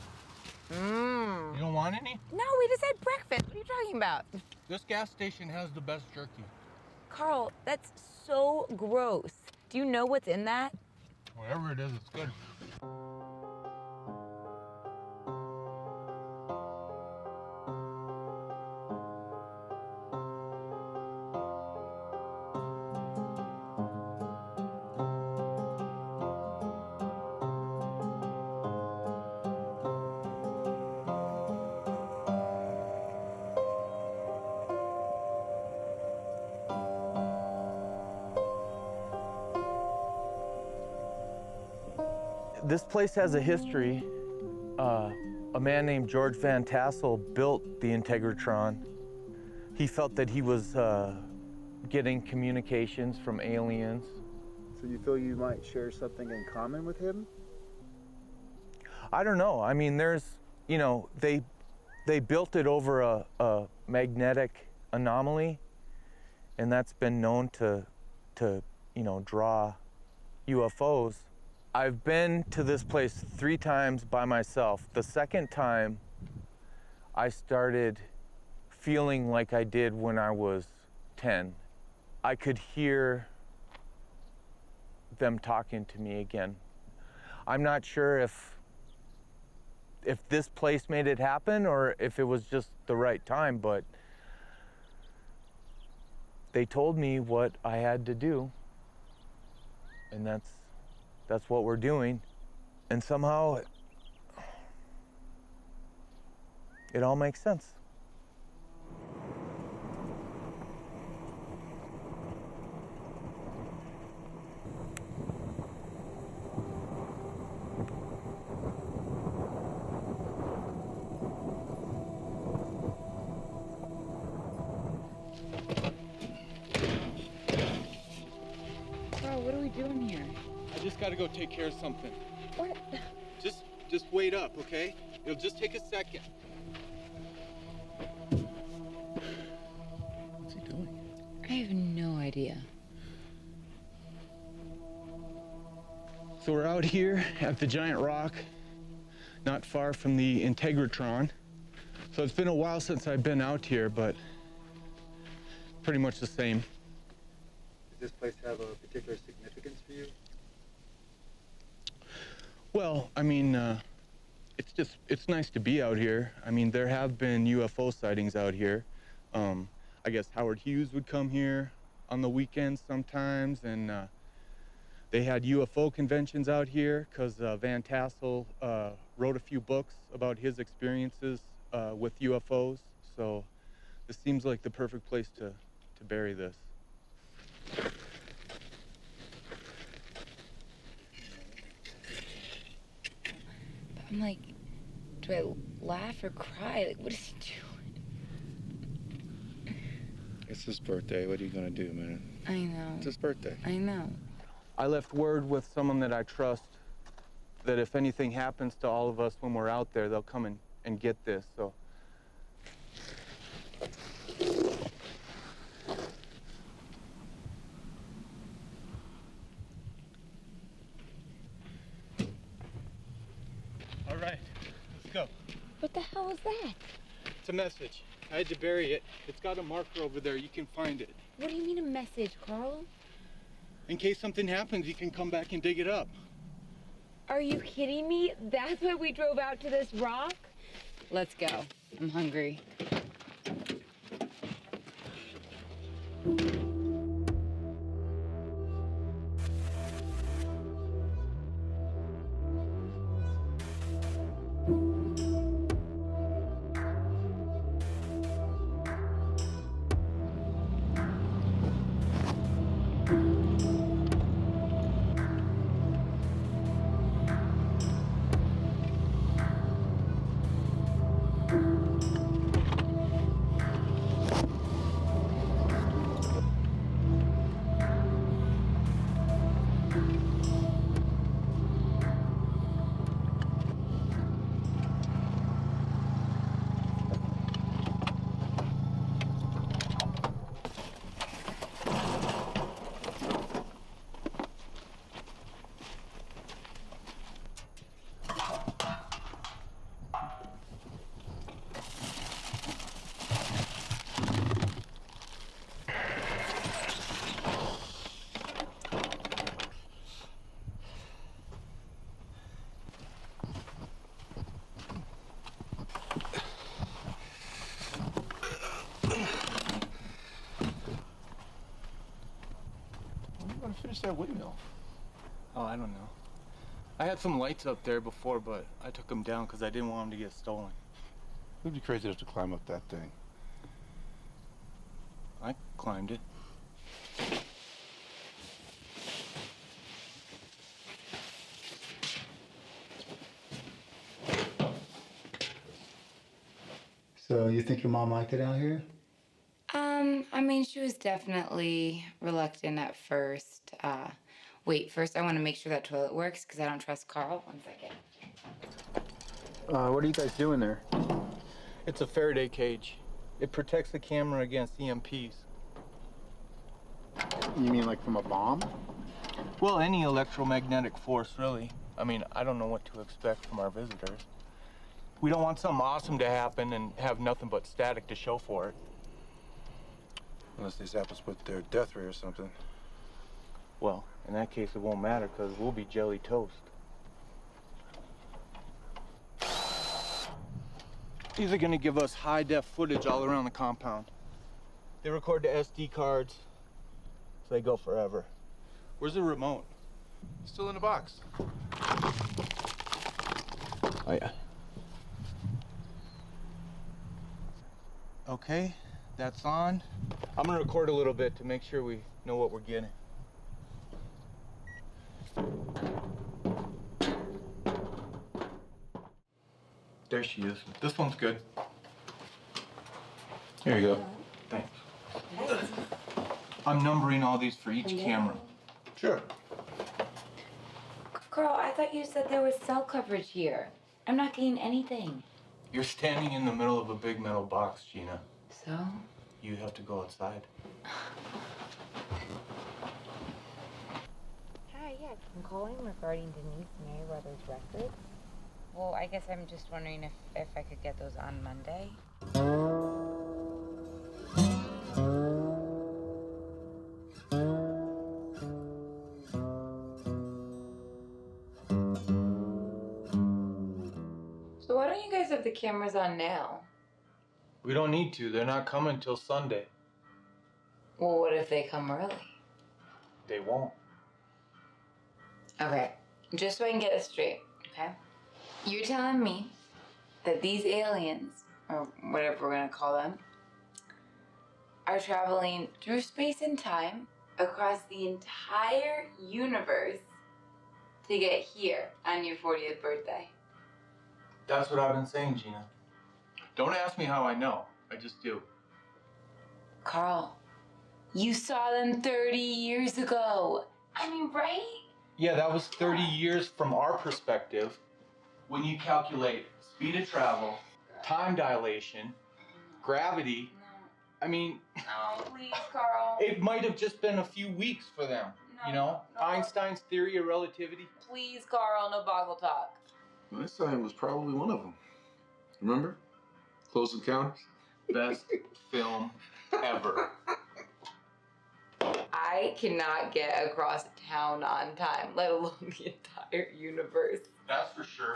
You don't want any? No, we just had breakfast. What are you talking about? This gas station has the best jerky. Carl, that's so gross. Do you know what's in that? Whatever it is, it's good. This place has a history. A man named George Van Tassel built the Integratron. He felt that he was getting communications from aliens. So you feel you might share something in common with him? I don't know. I mean, there's, you know, they built it over a magnetic anomaly, and that's been known to you know, draw UFOs. I've been to this place 3 times by myself. The second time, I started feeling like I did when I was 10. I could hear them talking to me again. I'm not sure if this place made it happen or if it was just the right time, but they told me what I had to do, and that's what we're doing. And somehow it all makes sense. doing here? I just gotta go take care of something. What? Just wait up, okay? It'll just take a second. What's he doing? I have no idea. So we're out here at the giant rock, not far from the Integratron. So it's been a while since I've been out here, but pretty much the same. Does this place have a particular significance for you? Well, I mean, it's nice to be out here. I mean, there have been UFO sightings out here. I guess Howard Hughes would come here on the weekends sometimes, and they had UFO conventions out here because Van Tassel wrote a few books about his experiences with UFOs. So this seems like the perfect place to bury this. I'm like, do I laugh or cry? Like, what is he doing? It's his birthday. What are you gonna do, man? I know. It's his birthday. I know. I left word with someone that I trust that if anything happens to all of us when we're out there, they'll come and get this, so. All right, let's go. What the hell was that? It's a message. I had to bury it. It's got a marker over there. You can find it. What do you mean a message, Carl? In case something happens, you can come back and dig it up. Are you kidding me? That's why we drove out to this rock? Let's go. I'm hungry. Finish that windmill. Oh, I don't know. I had some lights up there before, but I took them down because I didn't want them to get stolen. It would be crazy to have to climb up that thing. I climbed it. So you think your mom liked it out here? I mean, she was definitely reluctant at first. Wait, first I want to make sure that toilet works because I don't trust Carl. 1 second. What are you guys doing there? It's a Faraday cage. It protects the camera against EMPs. You mean like from a bomb? Well, any electromagnetic force, really. I mean, I don't know what to expect from our visitors. We don't want something awesome to happen and have nothing but static to show for it. Unless these apples put their death ray or something. Well, in that case, it won't matter because we'll be jelly toast. These are gonna give us high-def footage all around the compound. They record to SD cards, so they go forever. Where's the remote? Still in the box. Oh, yeah. Okay, that's on. I'm gonna record a little bit to make sure we know what we're getting. There she is. This one's good. Here you go. Thanks. I'm numbering all these for each camera. Sure. Carl, I thought you said there was cell coverage here. I'm not getting anything. You're standing in the middle of a big metal box, Gina. So? You have to go outside. Hi, yes, I'm calling regarding Denise Merriweather's records. Well, I guess I'm just wondering if I could get those on Monday. So why don't you guys have the cameras on now? We don't need to. They're not coming till Sunday. Well, what if they come early? They won't. Okay, just so I can get it straight, okay? You're telling me that these aliens, or whatever we're gonna call them, are traveling through space and time across the entire universe to get here on your 40th birthday. That's what I've been saying, Gina. Don't ask me how I know. I just do. Carl, you saw them 30 years ago. I mean, right? Yeah, that was 30 years from our perspective. When you calculate speed of travel, time dilation, gravity, I mean... No, please, Carl. It might have just been a few weeks for them, you know? Einstein's theory of relativity. Please, Carl, no boggle talk. Einstein was probably one of them. Remember? Close Encounters? Best film ever. I cannot get across town on time, let alone the entire universe. That's for sure.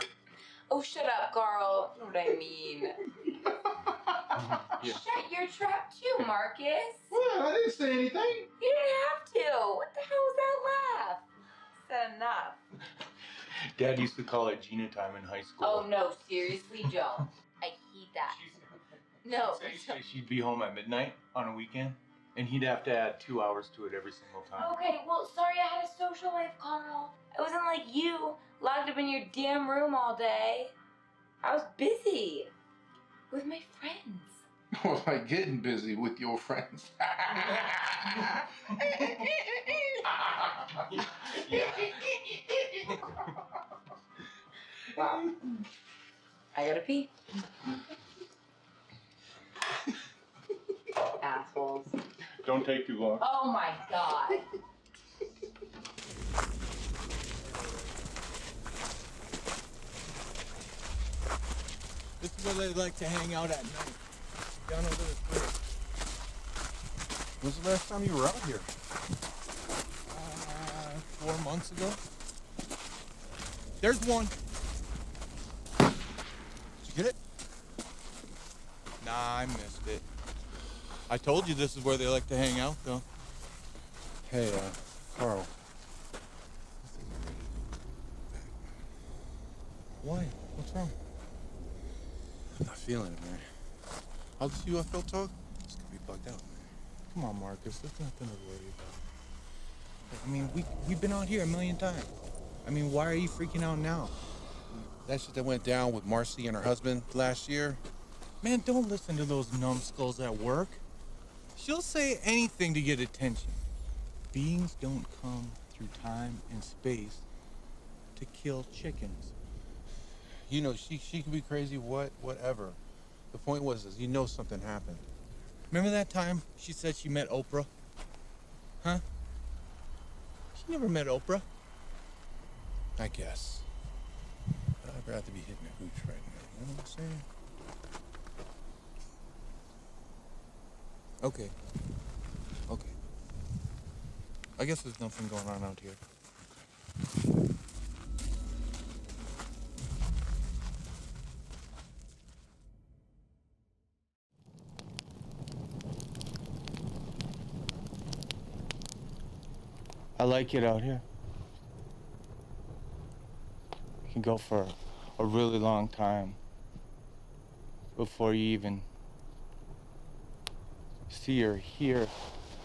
Oh, shut up, Carl. You know what I mean. Yeah. Shut your trap too, Marcus. Well, I didn't say anything. You didn't have to. What the hell was that laugh? Said enough. Dad used to call it Gina time in high school. Oh, no, seriously, Joe. I hate that. No. She'd be home at midnight on a weekend, and he'd have to add 2 hours to it every single time. Okay, well, sorry I had a social life, Carl. I wasn't like you, locked up in your damn room all day. I was busy with my friends. Well, like getting busy with your friends. Wow. I gotta pee. Assholes. Don't take too long. Oh my God. This is where they like to hang out at night. Down over this bridge. When's the last time you were out here? 4 months ago. There's one. Did you get it? Nah, I missed it. I told you this is where they like to hang out, though. Hey, Carl. Why? What's wrong? I'm not feeling it, man. How's this UFO talk? It's gonna be bugged out, man. Come on, Marcus. There's nothing to worry about. I mean, we've been out here a million times. I mean, why are you freaking out now? That shit that went down with Marcy and her husband last year. Man, don't listen to those numbskulls at work. She'll say anything to get attention. Beings don't come through time and space to kill chickens. You know, she could be crazy, whatever. The point was, is you know something happened. Remember that time she said she met Oprah? Huh? She never met Oprah. I guess. But I'd rather be hitting a hooch right now. You know what I'm saying? Okay. Okay. I guess there's nothing going on out here. I like it out here. You can go for a really long time before you even see or hear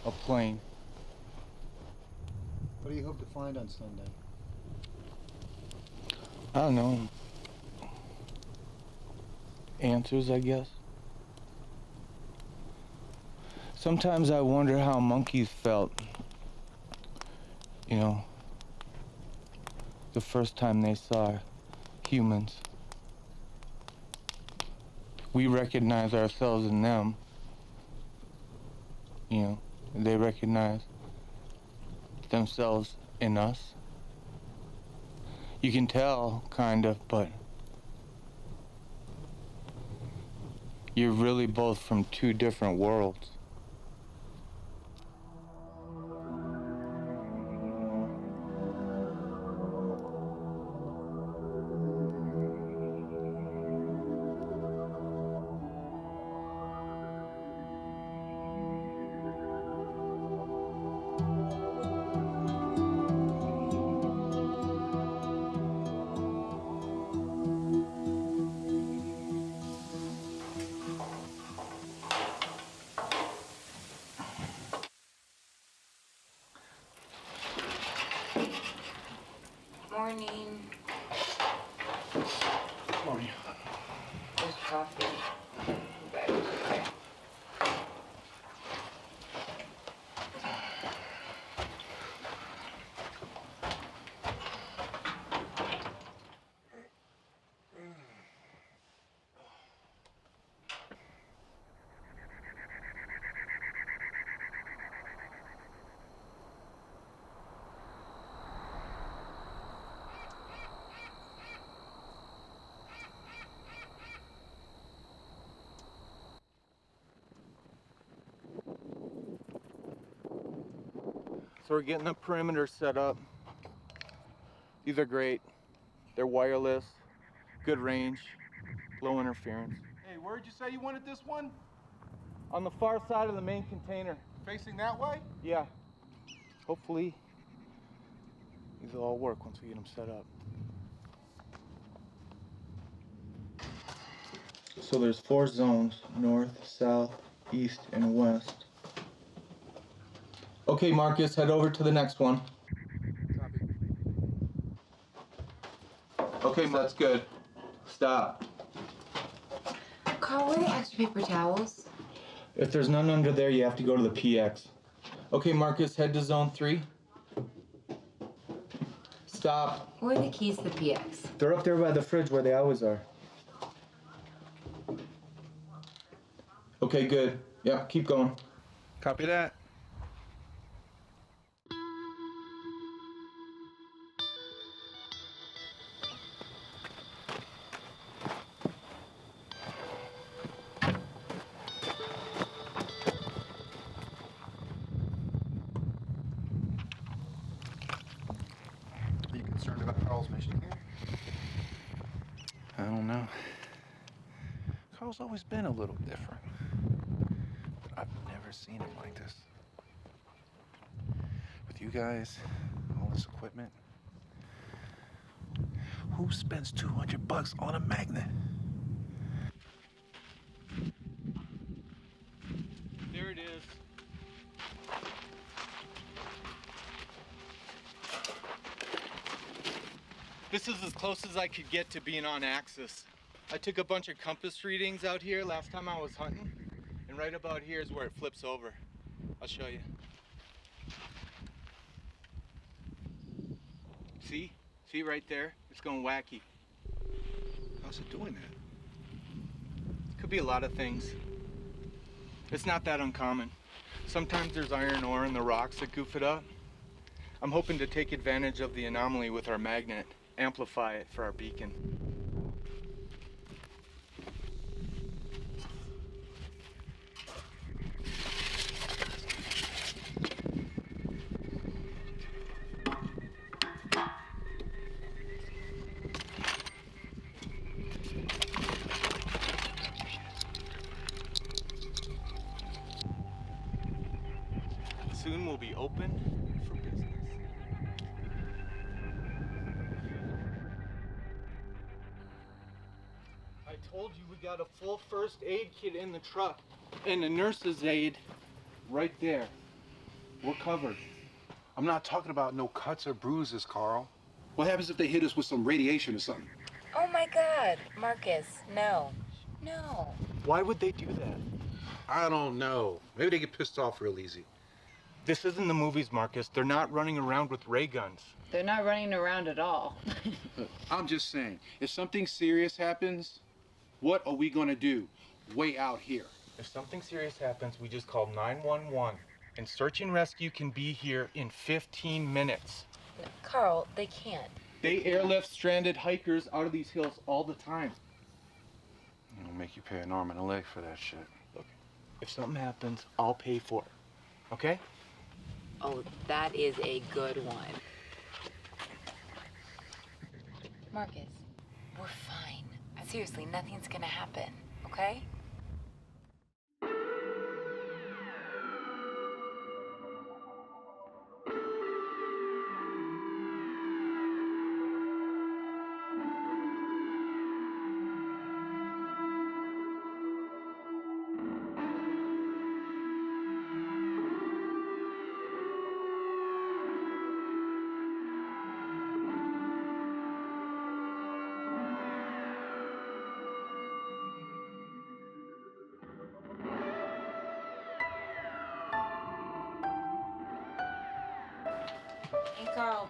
a plane. What do you hope to find on Sunday? I don't know. Answers, I guess. Sometimes I wonder how monkeys felt. You know, the first time they saw humans. We recognize ourselves in them. You know, they recognize themselves in us. You can tell, kind of, but you're really both from two different worlds. Morning. Morning. There's coffee. So we're getting the perimeter set up. These are great. They're wireless, good range, low interference. Hey, where'd you say you wanted this one? On the far side of the main container. Facing that way? Yeah. Hopefully, these will all work once we get them set up. So there's 4 zones, north, south, east, and west. Okay, Marcus, head over to the next one. Okay, that's good. Stop. Carl, where are the extra paper towels? If there's none under there, you have to go to the PX. Okay, Marcus, head to zone 3. Stop. Where are the keys to the PX? They're up there by the fridge where they always are. Okay, good. Yep, keep going. Copy that. Are you concerned about Carl's mission here? I don't know. Carl's always been a little different. But I've never seen him like this. With you guys, all this equipment. Who spends $200 on a magnet? There it is. This is as close as I could get to being on axis. I took a bunch of compass readings out here last time I was hunting, and right about here is where it flips over. I'll show you. See? See right there? It's going wacky. How's it doing that? Could be a lot of things. It's not that uncommon. Sometimes there's iron ore in the rocks that goof it up. I'm hoping to take advantage of the anomaly with our magnet, amplify it for our beacon. Soon we'll be open for business. I told you we got a full first aid kit in the truck and a nurse's aid right there. We're covered. I'm not talking about no cuts or bruises, Carl. What happens if they hit us with some radiation or something? Oh my God, Marcus, no. No. Why would they do that? I don't know. Maybe they get pissed off real easy. This isn't the movies, Marcus. They're not running around with ray guns. They're not running around at all. Look, I'm just saying, if something serious happens, what are we gonna do? Way out here. If something serious happens, we just call 911. And search and rescue can be here in 15 minutes. Carl, they can't. They airlift stranded hikers out of these hills all the time. It'll make you pay an arm and a leg for that shit. Look, if something happens, I'll pay for it. Okay? Oh, that is a good one. Marcus, we're fine. Seriously, nothing's gonna happen, okay? Hey, Carl,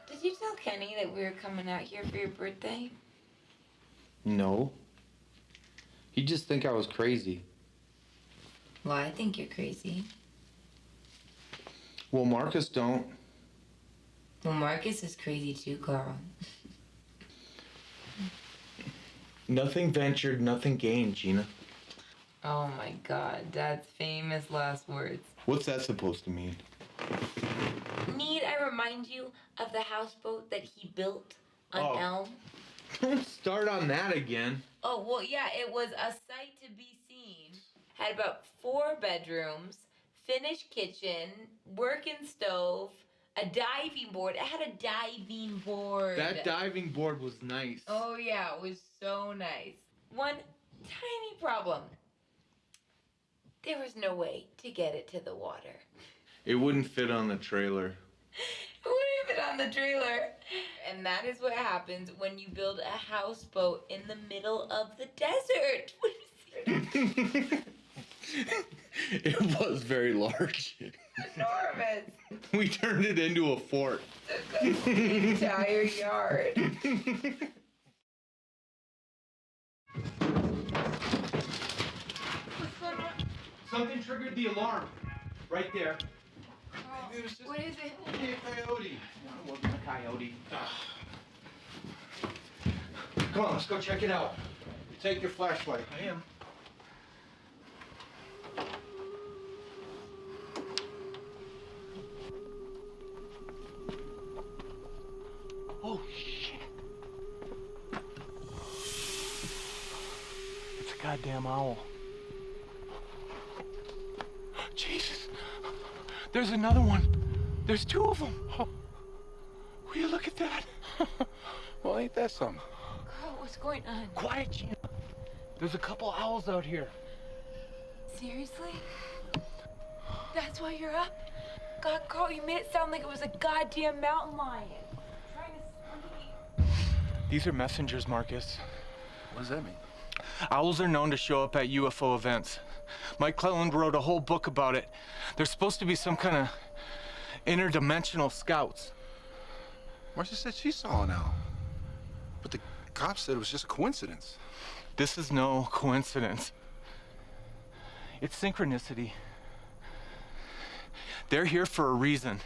did you tell Kenny that we were coming out here for your birthday? No. He'd just think I was crazy. Well, I think you're crazy. Well, Marcus don't. Well, Marcus is crazy too, Carl. Nothing ventured, nothing gained, Gina. Oh my God, Dad's famous last words. What's that supposed to mean? Need I remind you of the houseboat that he built on Elm? Don't start on that again. Oh, well, yeah, it was a sight to be seen. Had about 4 bedrooms, finished kitchen, working stove, a diving board. It had a diving board. That diving board was nice. Oh, yeah, it was so nice. One tiny problem. There was no way to get it to the water. It wouldn't fit on the trailer. It wouldn't fit on the trailer. And that is what happens when you build a houseboat in the middle of the desert. It was very large. Enormous. We turned it into a fort. The entire yard. Something triggered the alarm. Right there. What is it? Maybe a coyote. No, it wasn't a coyote. Come on, let's go check it out. Take your flashlight. I am. Oh, shit. It's a goddamn owl. Jesus. There's another one. There's 2 of them. Oh. Will you look at that? Well, ain't that something? Carl, what's going on? Quiet, Gina. There's a couple owls out here. Seriously? That's why you're up? God, Carl, you made it sound like it was a goddamn mountain lion. Trying to sleep. These are messengers, Marcus. What does that mean? Owls are known to show up at UFO events. Mike Cleland wrote a whole book about it. They're supposed to be some kind of interdimensional scouts. Marcia said she saw an owl. But the cops said it was just a coincidence. This is no coincidence. It's synchronicity. They're here for a reason.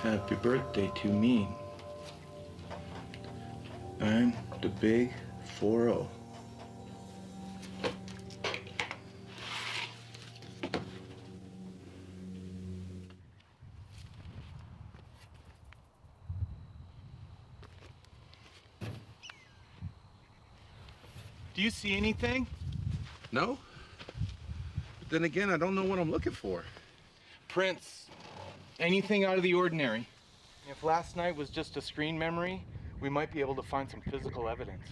Happy birthday to me. I'm the big 4-0. Do you see anything? No? But then again, I don't know what I'm looking for. Prints. Anything out of the ordinary. If last night was just a screen memory, we might be able to find some physical evidence.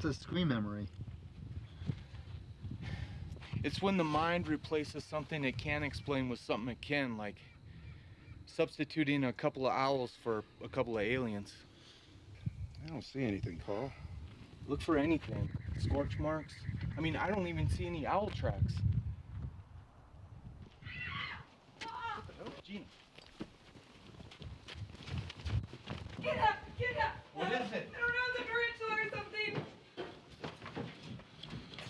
What's a screen memory? It's when the mind replaces something it can't explain with something it can, like substituting a couple of owls for a couple of aliens. I don't see anything, Carl. Look for anything. Scorch marks. I mean, I don't even see any owl tracks. What the hell, Gina? Get up! Get up! What is it? I don't know, it's a tarantula or something.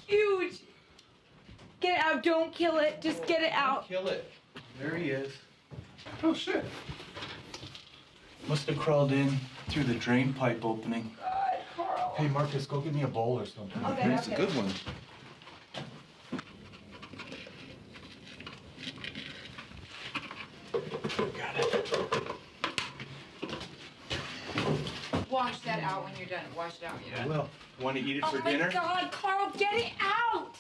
Huge. Get it out, don't kill it, just get it out. Kill it. There he is. Oh, shit. Must have crawled in through the drain pipe opening. God, Carl. Hey, Marcus, go get me a bowl or something. Okay, That's a good one. Got it. Wash that out when you're done. Wash it out when you're done. Well, want to eat it for dinner? Oh my God, Carl, get it out!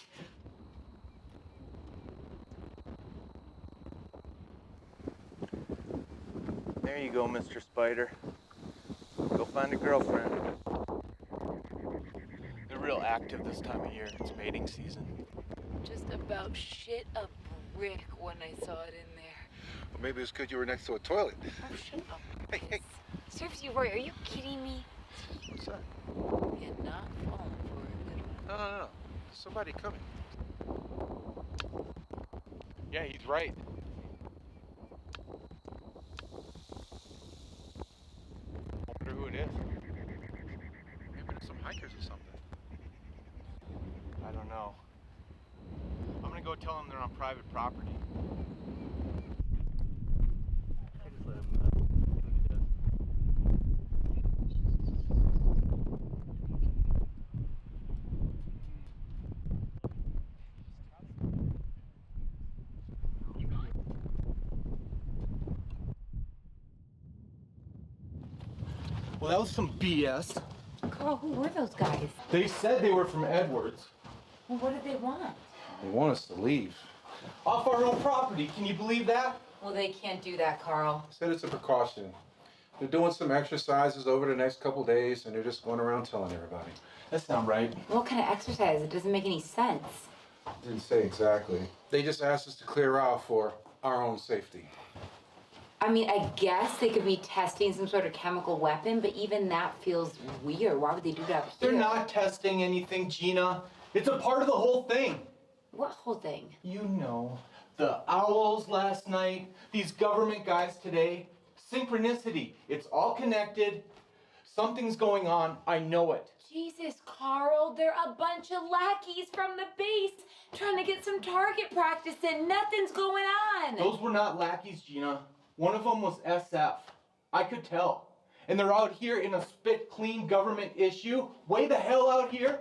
There you go, Mr. Spider. Go find a girlfriend. They're real active this time of year. It's mating season. Just about shit a brick when I saw it in there. Well, maybe it's because you were next to a toilet. Oh, shut up. Hey, hey. Serves you right. Are you kidding me? What's that? You're not falling for it. No, no, no. Somebody coming. Yeah, he's right. I wonder who it is. Maybe there's some hikers or something. I don't know. I'm gonna go tell them they're on private property. I just let him know what he does. Well, that was some BS. Carl, who were those guys? They said they were from Edwards. Well, what did they want? They want us to leave. Off our own property. Can you believe that? Well, they can't do that, Carl. Said it's a precaution. They're doing some exercises over the next couple days, and they're just going around telling everybody. That's not right. What kind of exercise? It doesn't make any sense. Didn't say exactly. They just asked us to clear out for our own safety. I mean, I guess they could be testing some sort of chemical weapon, but even that feels weird. Why would they do that here? They're not testing anything, Gina. It's a part of the whole thing. What whole thing? You know, the owls last night, these government guys today. Synchronicity. It's all connected. Something's going on. I know it. Jesus, Carl, they're a bunch of lackeys from the base trying to get some target practice in. Nothing's going on. Those were not lackeys, Gina. One of them was SF. I could tell. And they're out here in a spit-clean government issue. Way the hell out here.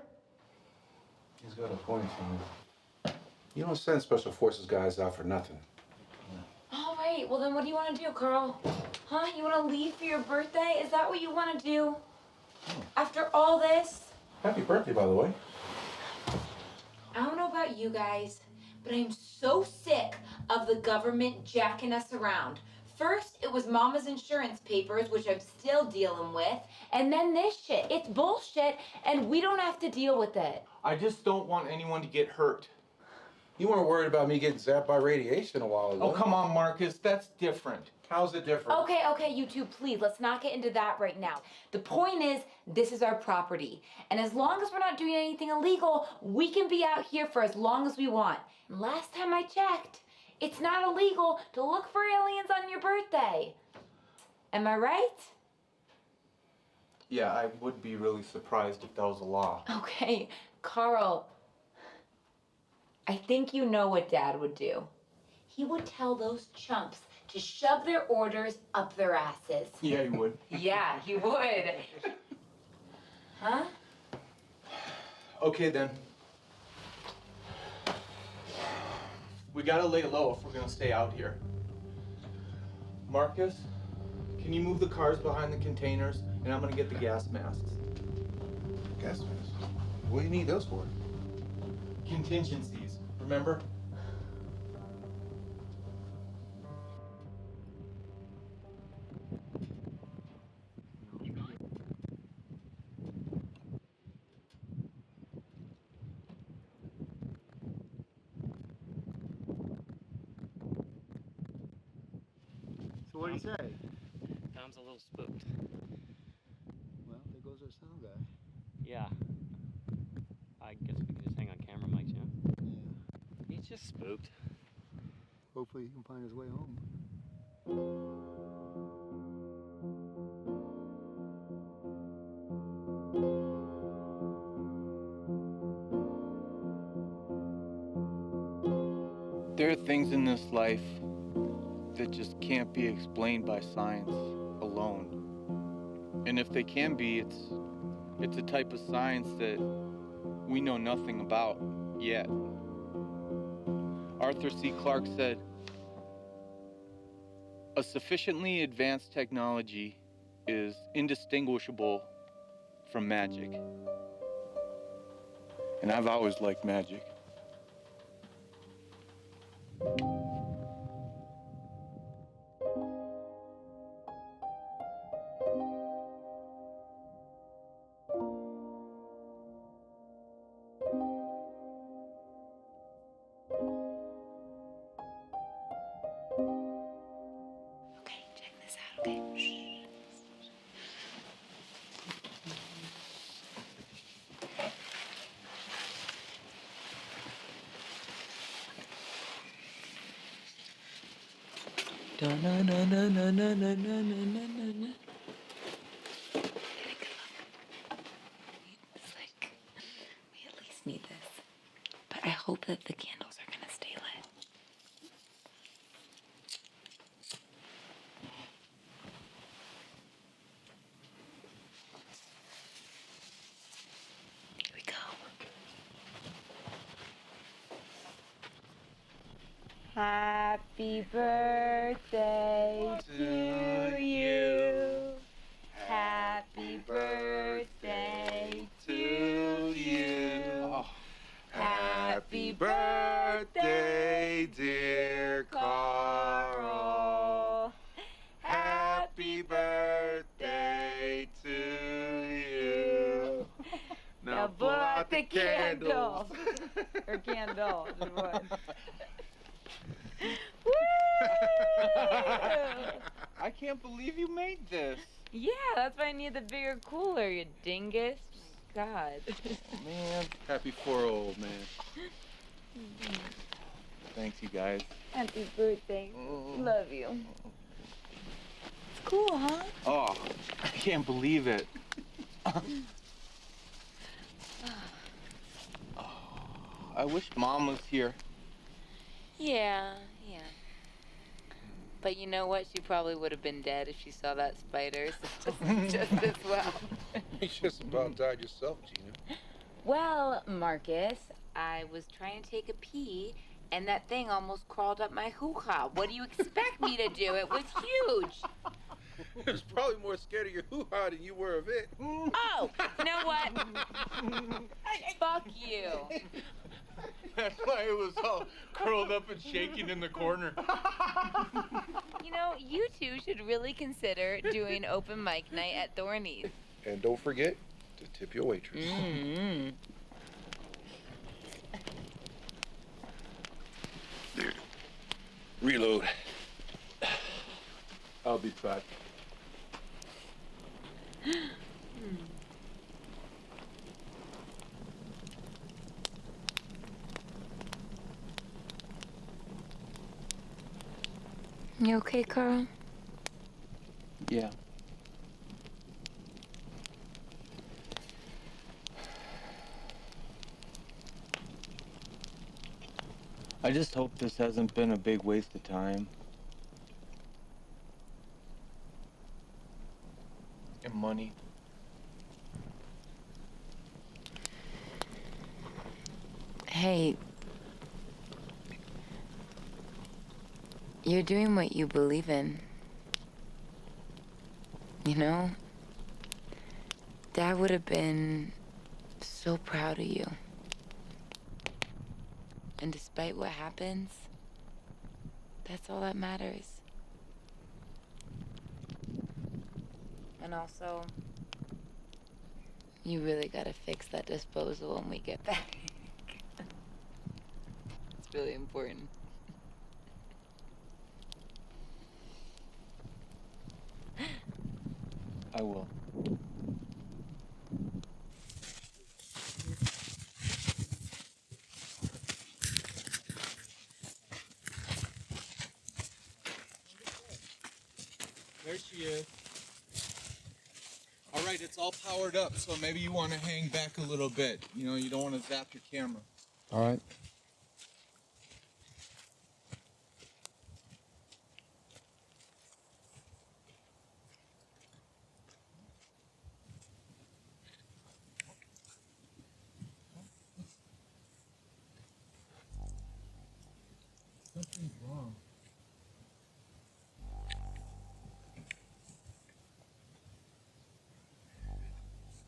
He's got a point, Tom. You don't send special forces guys out for nothing. All right, well then what do you want to do, Carl? Huh? You want to leave for your birthday? Is that what you want to do? After all this? Happy birthday, by the way. I don't know about you guys, but I'm so sick of the government jacking us around. First, it was Mama's insurance papers, which I'm still dealing with, and then this shit. It's bullshit, and we don't have to deal with it. I just don't want anyone to get hurt. You weren't worried about me getting zapped by radiation a while ago. Oh, come on, Marcus. That's different. How's it different? Okay, you two, please, let's not get into that right now. The point is, this is our property. And as long as we're not doing anything illegal, we can be out here for as long as we want. And last time I checked, it's not illegal to look for aliens on your birthday. Am I right? Yeah, I would be really surprised if that was a law. Okay, Carl, I think you know what Dad would do. He would tell those chumps to shove their orders up their asses. Yeah, he would. Yeah, he would. Huh? Okay, then. We gotta lay low if we're gonna stay out here. Marcus, can you move the cars behind the containers? And I'm gonna get the gas masks. Gas masks? What do you need those for? Contingencies, remember? What'd he say? Tom's a little spooked. Well, there goes our sound guy. Yeah. I guess we can just hang on camera mics, yeah? Yeah. He's just spooked. Hopefully he can find his way home. There are things in this life that just can't be explained by science alone. And if they can be, it's a type of science that we know nothing about yet. Arthur C. Clarke said, "A sufficiently advanced technology is indistinguishable from magic." And I've always liked magic. Okay, check this out, okay? Shh. Da-na-na-na-na-na-na-na-na-na. It's like, we at least need this. But I hope that the candles are gonna stay lit. Here we go. Happy birthday to you. Happy birthday to you. Happy birthday, dear Carl. Happy birthday to you. Now blow out the candle. Or candle, just one. Woo! I can't believe you made this. Yeah, that's why I need the bigger cooler, you dingus. God. Man, happy 4-0, man. Thanks, you guys. Happy birthday. Love you. It's cool, huh? Oh, I can't believe it. I wish Mom was here. Yeah. But you know what? She probably would have been dead if she saw that spider, so just as well. You just about died yourself, Gina. Well, Marcus, I was trying to take a pee, and that thing almost crawled up my hoo-ha. What do you expect me to do? It was huge. It was probably more scared of your hoo-ha than you were of it. Oh, you know what? Fuck you. That's why it was all curled up and shaking in the corner. You know, you two should really consider doing open mic night at Thorny's. And don't forget to tip your waitress. Mm-hmm. Reload. I'll be back. You okay, Carl? Yeah. I just hope this hasn't been a big waste of time. And money. Hey, you're doing what you believe in. You know, Dad would have been so proud of you. And despite what happens, that's all that matters. And also, you really gotta fix that disposal when we get back. It's really important. I will. There she is. All right, it's all powered up, so maybe you want to hang back a little bit. You know, you don't want to zap your camera. All right. Something's wrong.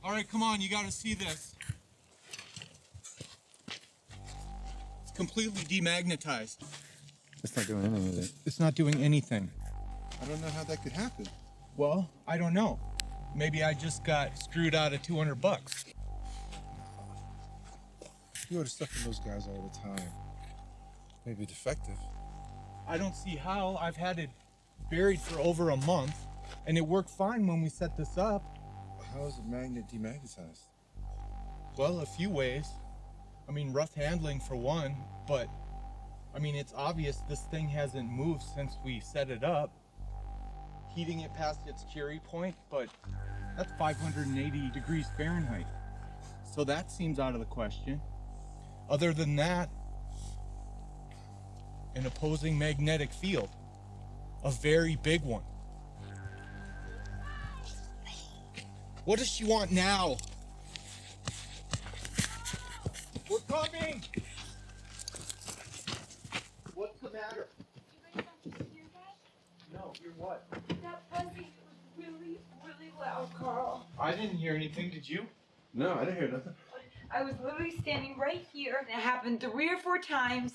All right, come on, you gotta see this. It's completely demagnetized. It's not doing anything with it. It's not doing anything. I don't know how that could happen. Well, I don't know. Maybe I just got screwed out of 200 bucks. You order stuff from those guys all the time. Maybe defective. I don't see how. I've had it buried for over a month, and it worked fine when we set this up. How is a magnet demagnetized? Well, a few ways. I mean, rough handling for one, but I mean, it's obvious this thing hasn't moved since we set it up. Heating it past its Curie point, but that's 580 degrees Fahrenheit. So that seems out of the question. Other than that, an opposing magnetic field, a very big one. What does she want now? We're coming! What's the matter? You guys don't hear that? No, hear what? That buzzing was really, really loud, Carl. I didn't hear anything, did you? No, I didn't hear nothing. I was literally standing right here, and it happened 3 or 4 times,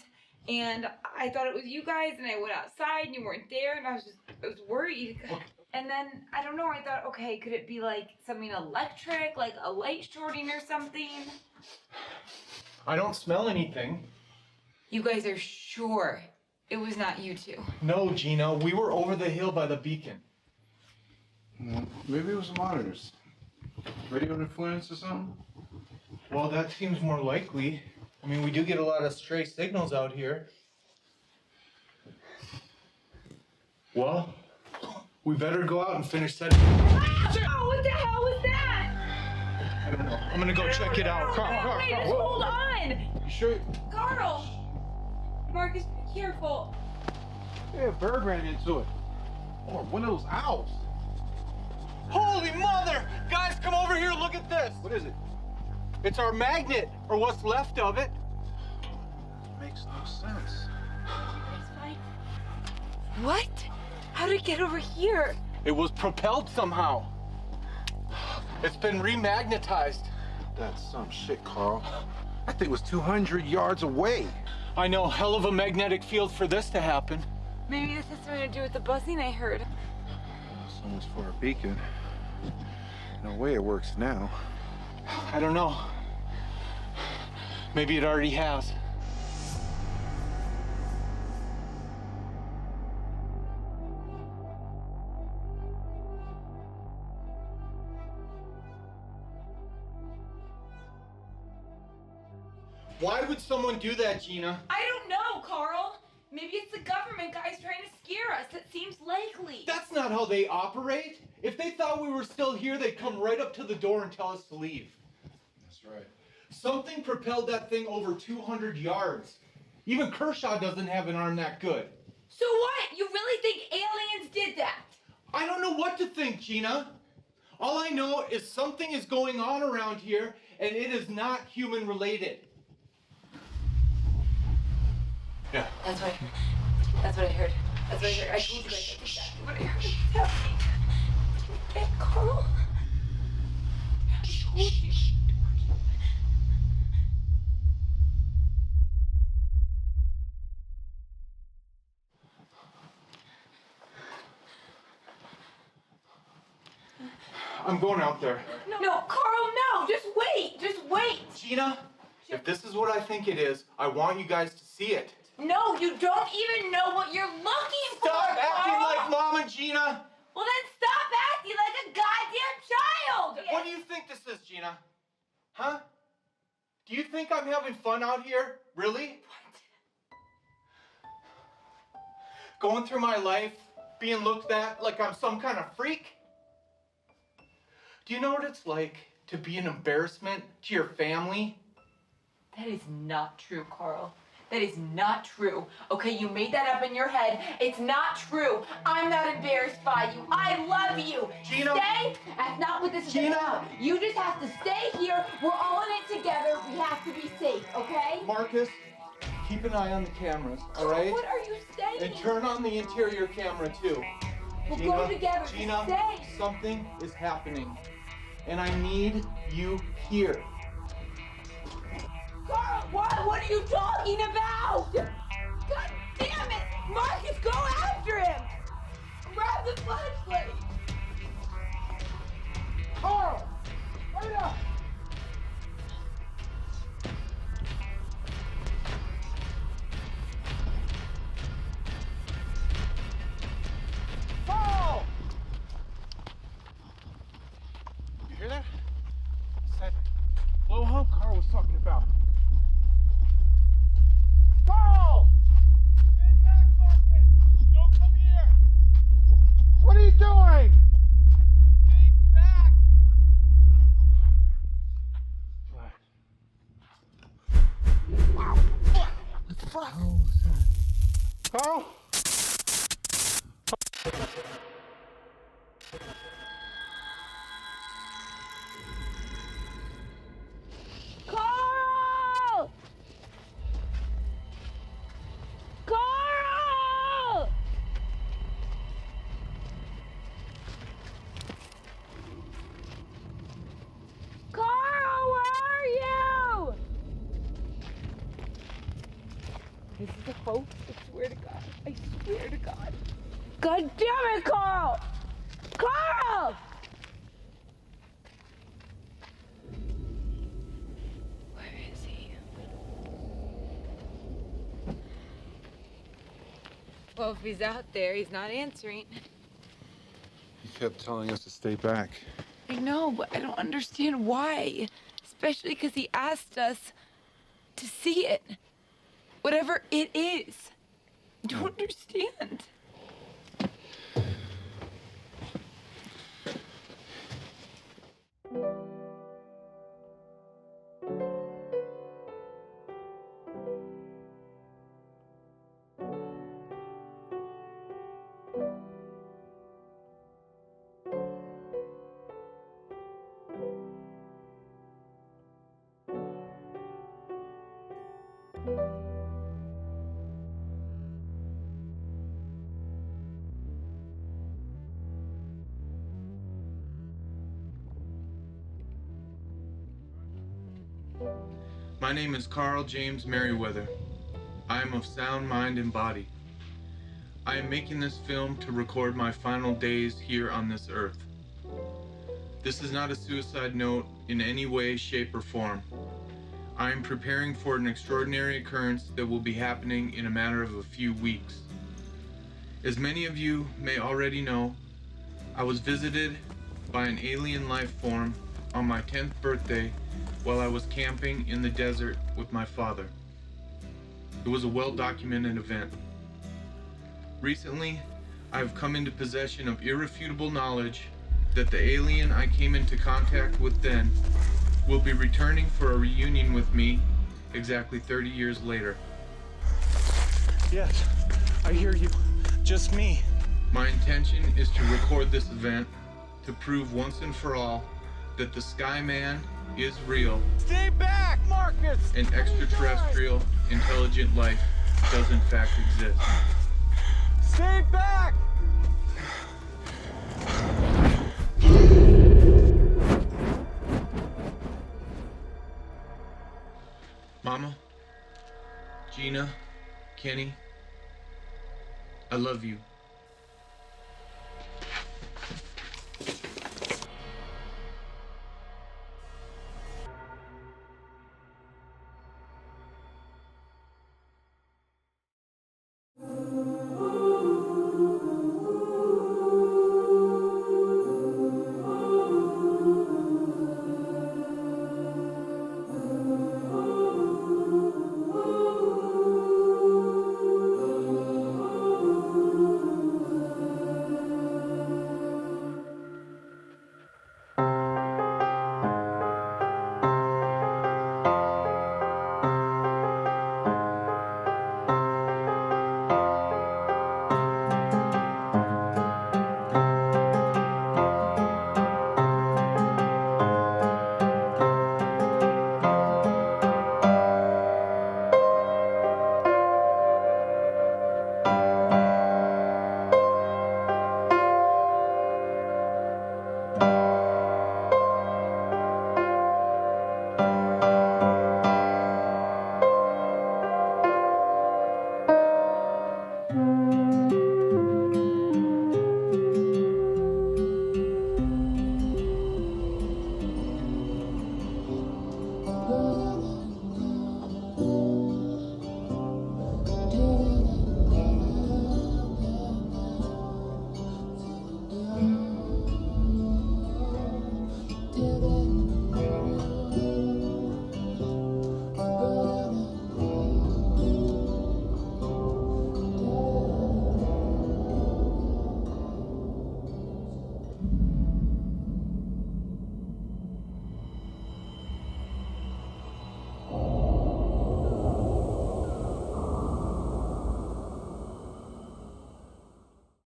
and I thought it was you guys, and I went outside, and you weren't there, and I was worried. Okay. And then, I don't know, I thought, okay, could it be like something electric, like a light shorting or something? I don't smell anything. You guys are sure it was not you two? No, Gina, we were over the hill by the beacon. Maybe it was the monitors. Radio interference or something? Well, that seems more likely. I mean, we do get a lot of stray signals out here. Well, we better go out and finish setting. Oh, what the hell was that? I don't know. I'm gonna go check it out. Carl, Wait, just hold on. You sure? Carl! Marcus, be careful. Yeah, a bird ran into it. Or one of those owls. Holy mother! Guys, come over here, look at this. What is it? It's our magnet, or what's left of it. Makes no sense. What? How did it get over here? It was propelled somehow. It's been remagnetized. That's some shit, Carl. That thing was 200 yards away. I know, hell of a magnetic field for this to happen. Maybe this has something to do with the buzzing I heard. So much for a beacon. No way it works now. I don't know. Maybe it already has. Why would someone do that, Gina? I don't know, Carl. Maybe it's the government guys trying to scare us. It seems likely. That's not how they operate. If they thought we were still here, they'd come right up to the door and tell us to leave. That's right. Something propelled that thing over 200 yards. Even Kershaw doesn't have an arm that good. So what? You really think aliens did that? I don't know what to think, Gina. All I know is something is going on around here, and it is not human related. Yeah. That's what I heard. That's what I heard. That's what I heard. I told you guys that's exactly what I heard. What's happening? Hey, Carl? I told you. I'm going out there. No, Carl, no! Just wait! Just wait! Gina, if this is what I think it is, I want you guys to see it. No, you don't even know what you're looking for, Stop acting Carl! like Mom and Gina! Well, then stop acting like a goddamn world! What do you think this is, Gina? Huh? Do you think I'm having fun out here? Really? What? Going through my life, being looked at like I'm some kind of freak? Do you know what it's like to be an embarrassment to your family? That is not true, Carl. That is not true. Okay, you made that up in your head. It's not true. I'm not embarrassed by you. I love you. Gina. Stay. That's not what this is about. You just have to stay here. We're all in it together. We have to be safe, okay? Marcus, keep an eye on the cameras, all right? What are you saying? And turn on the interior camera, too. We'll Gina, go together. Gina, Stay. something is happening, and I need you here. Carl, what are you talking about? God damn it! Marcus, go after him! Grab the flashlight! Carl! Hurry up! Carl! You hear that? It's that low hump Carl was talking about. Carl! Stay back, Marcus! Don't come here! What are you doing? Stay back! What the fuck? Carl? Carl! Carl! Carl, where are you? This is a hoax. I swear to God. I swear to God. God damn it, Carl! Carl! Where is he? Well, if he's out there, he's not answering. He kept telling us to stay back. I know, but I don't understand why. Especially because he asked us to see it. Whatever it is. I don't understand. My name is Carl James Merriweather. I am of sound mind and body. I am making this film to record my final days here on this earth. This is not a suicide note in any way, shape, or form. I am preparing for an extraordinary occurrence that will be happening in a matter of a few weeks. As many of you may already know, I was visited by an alien life form on my 10th birthday while I was camping in the desert with my father. It was a well-documented event. Recently, I have come into possession of irrefutable knowledge that the alien I came into contact with then will be returning for a reunion with me exactly 30 years later. Yes, I hear you. Just me. My intention is to record this event to prove once and for all that the Skyman is real. Stay back, Marcus! And extraterrestrial intelligent life does in fact exist. Stay back! Mama, Gina, Kenny, I love you.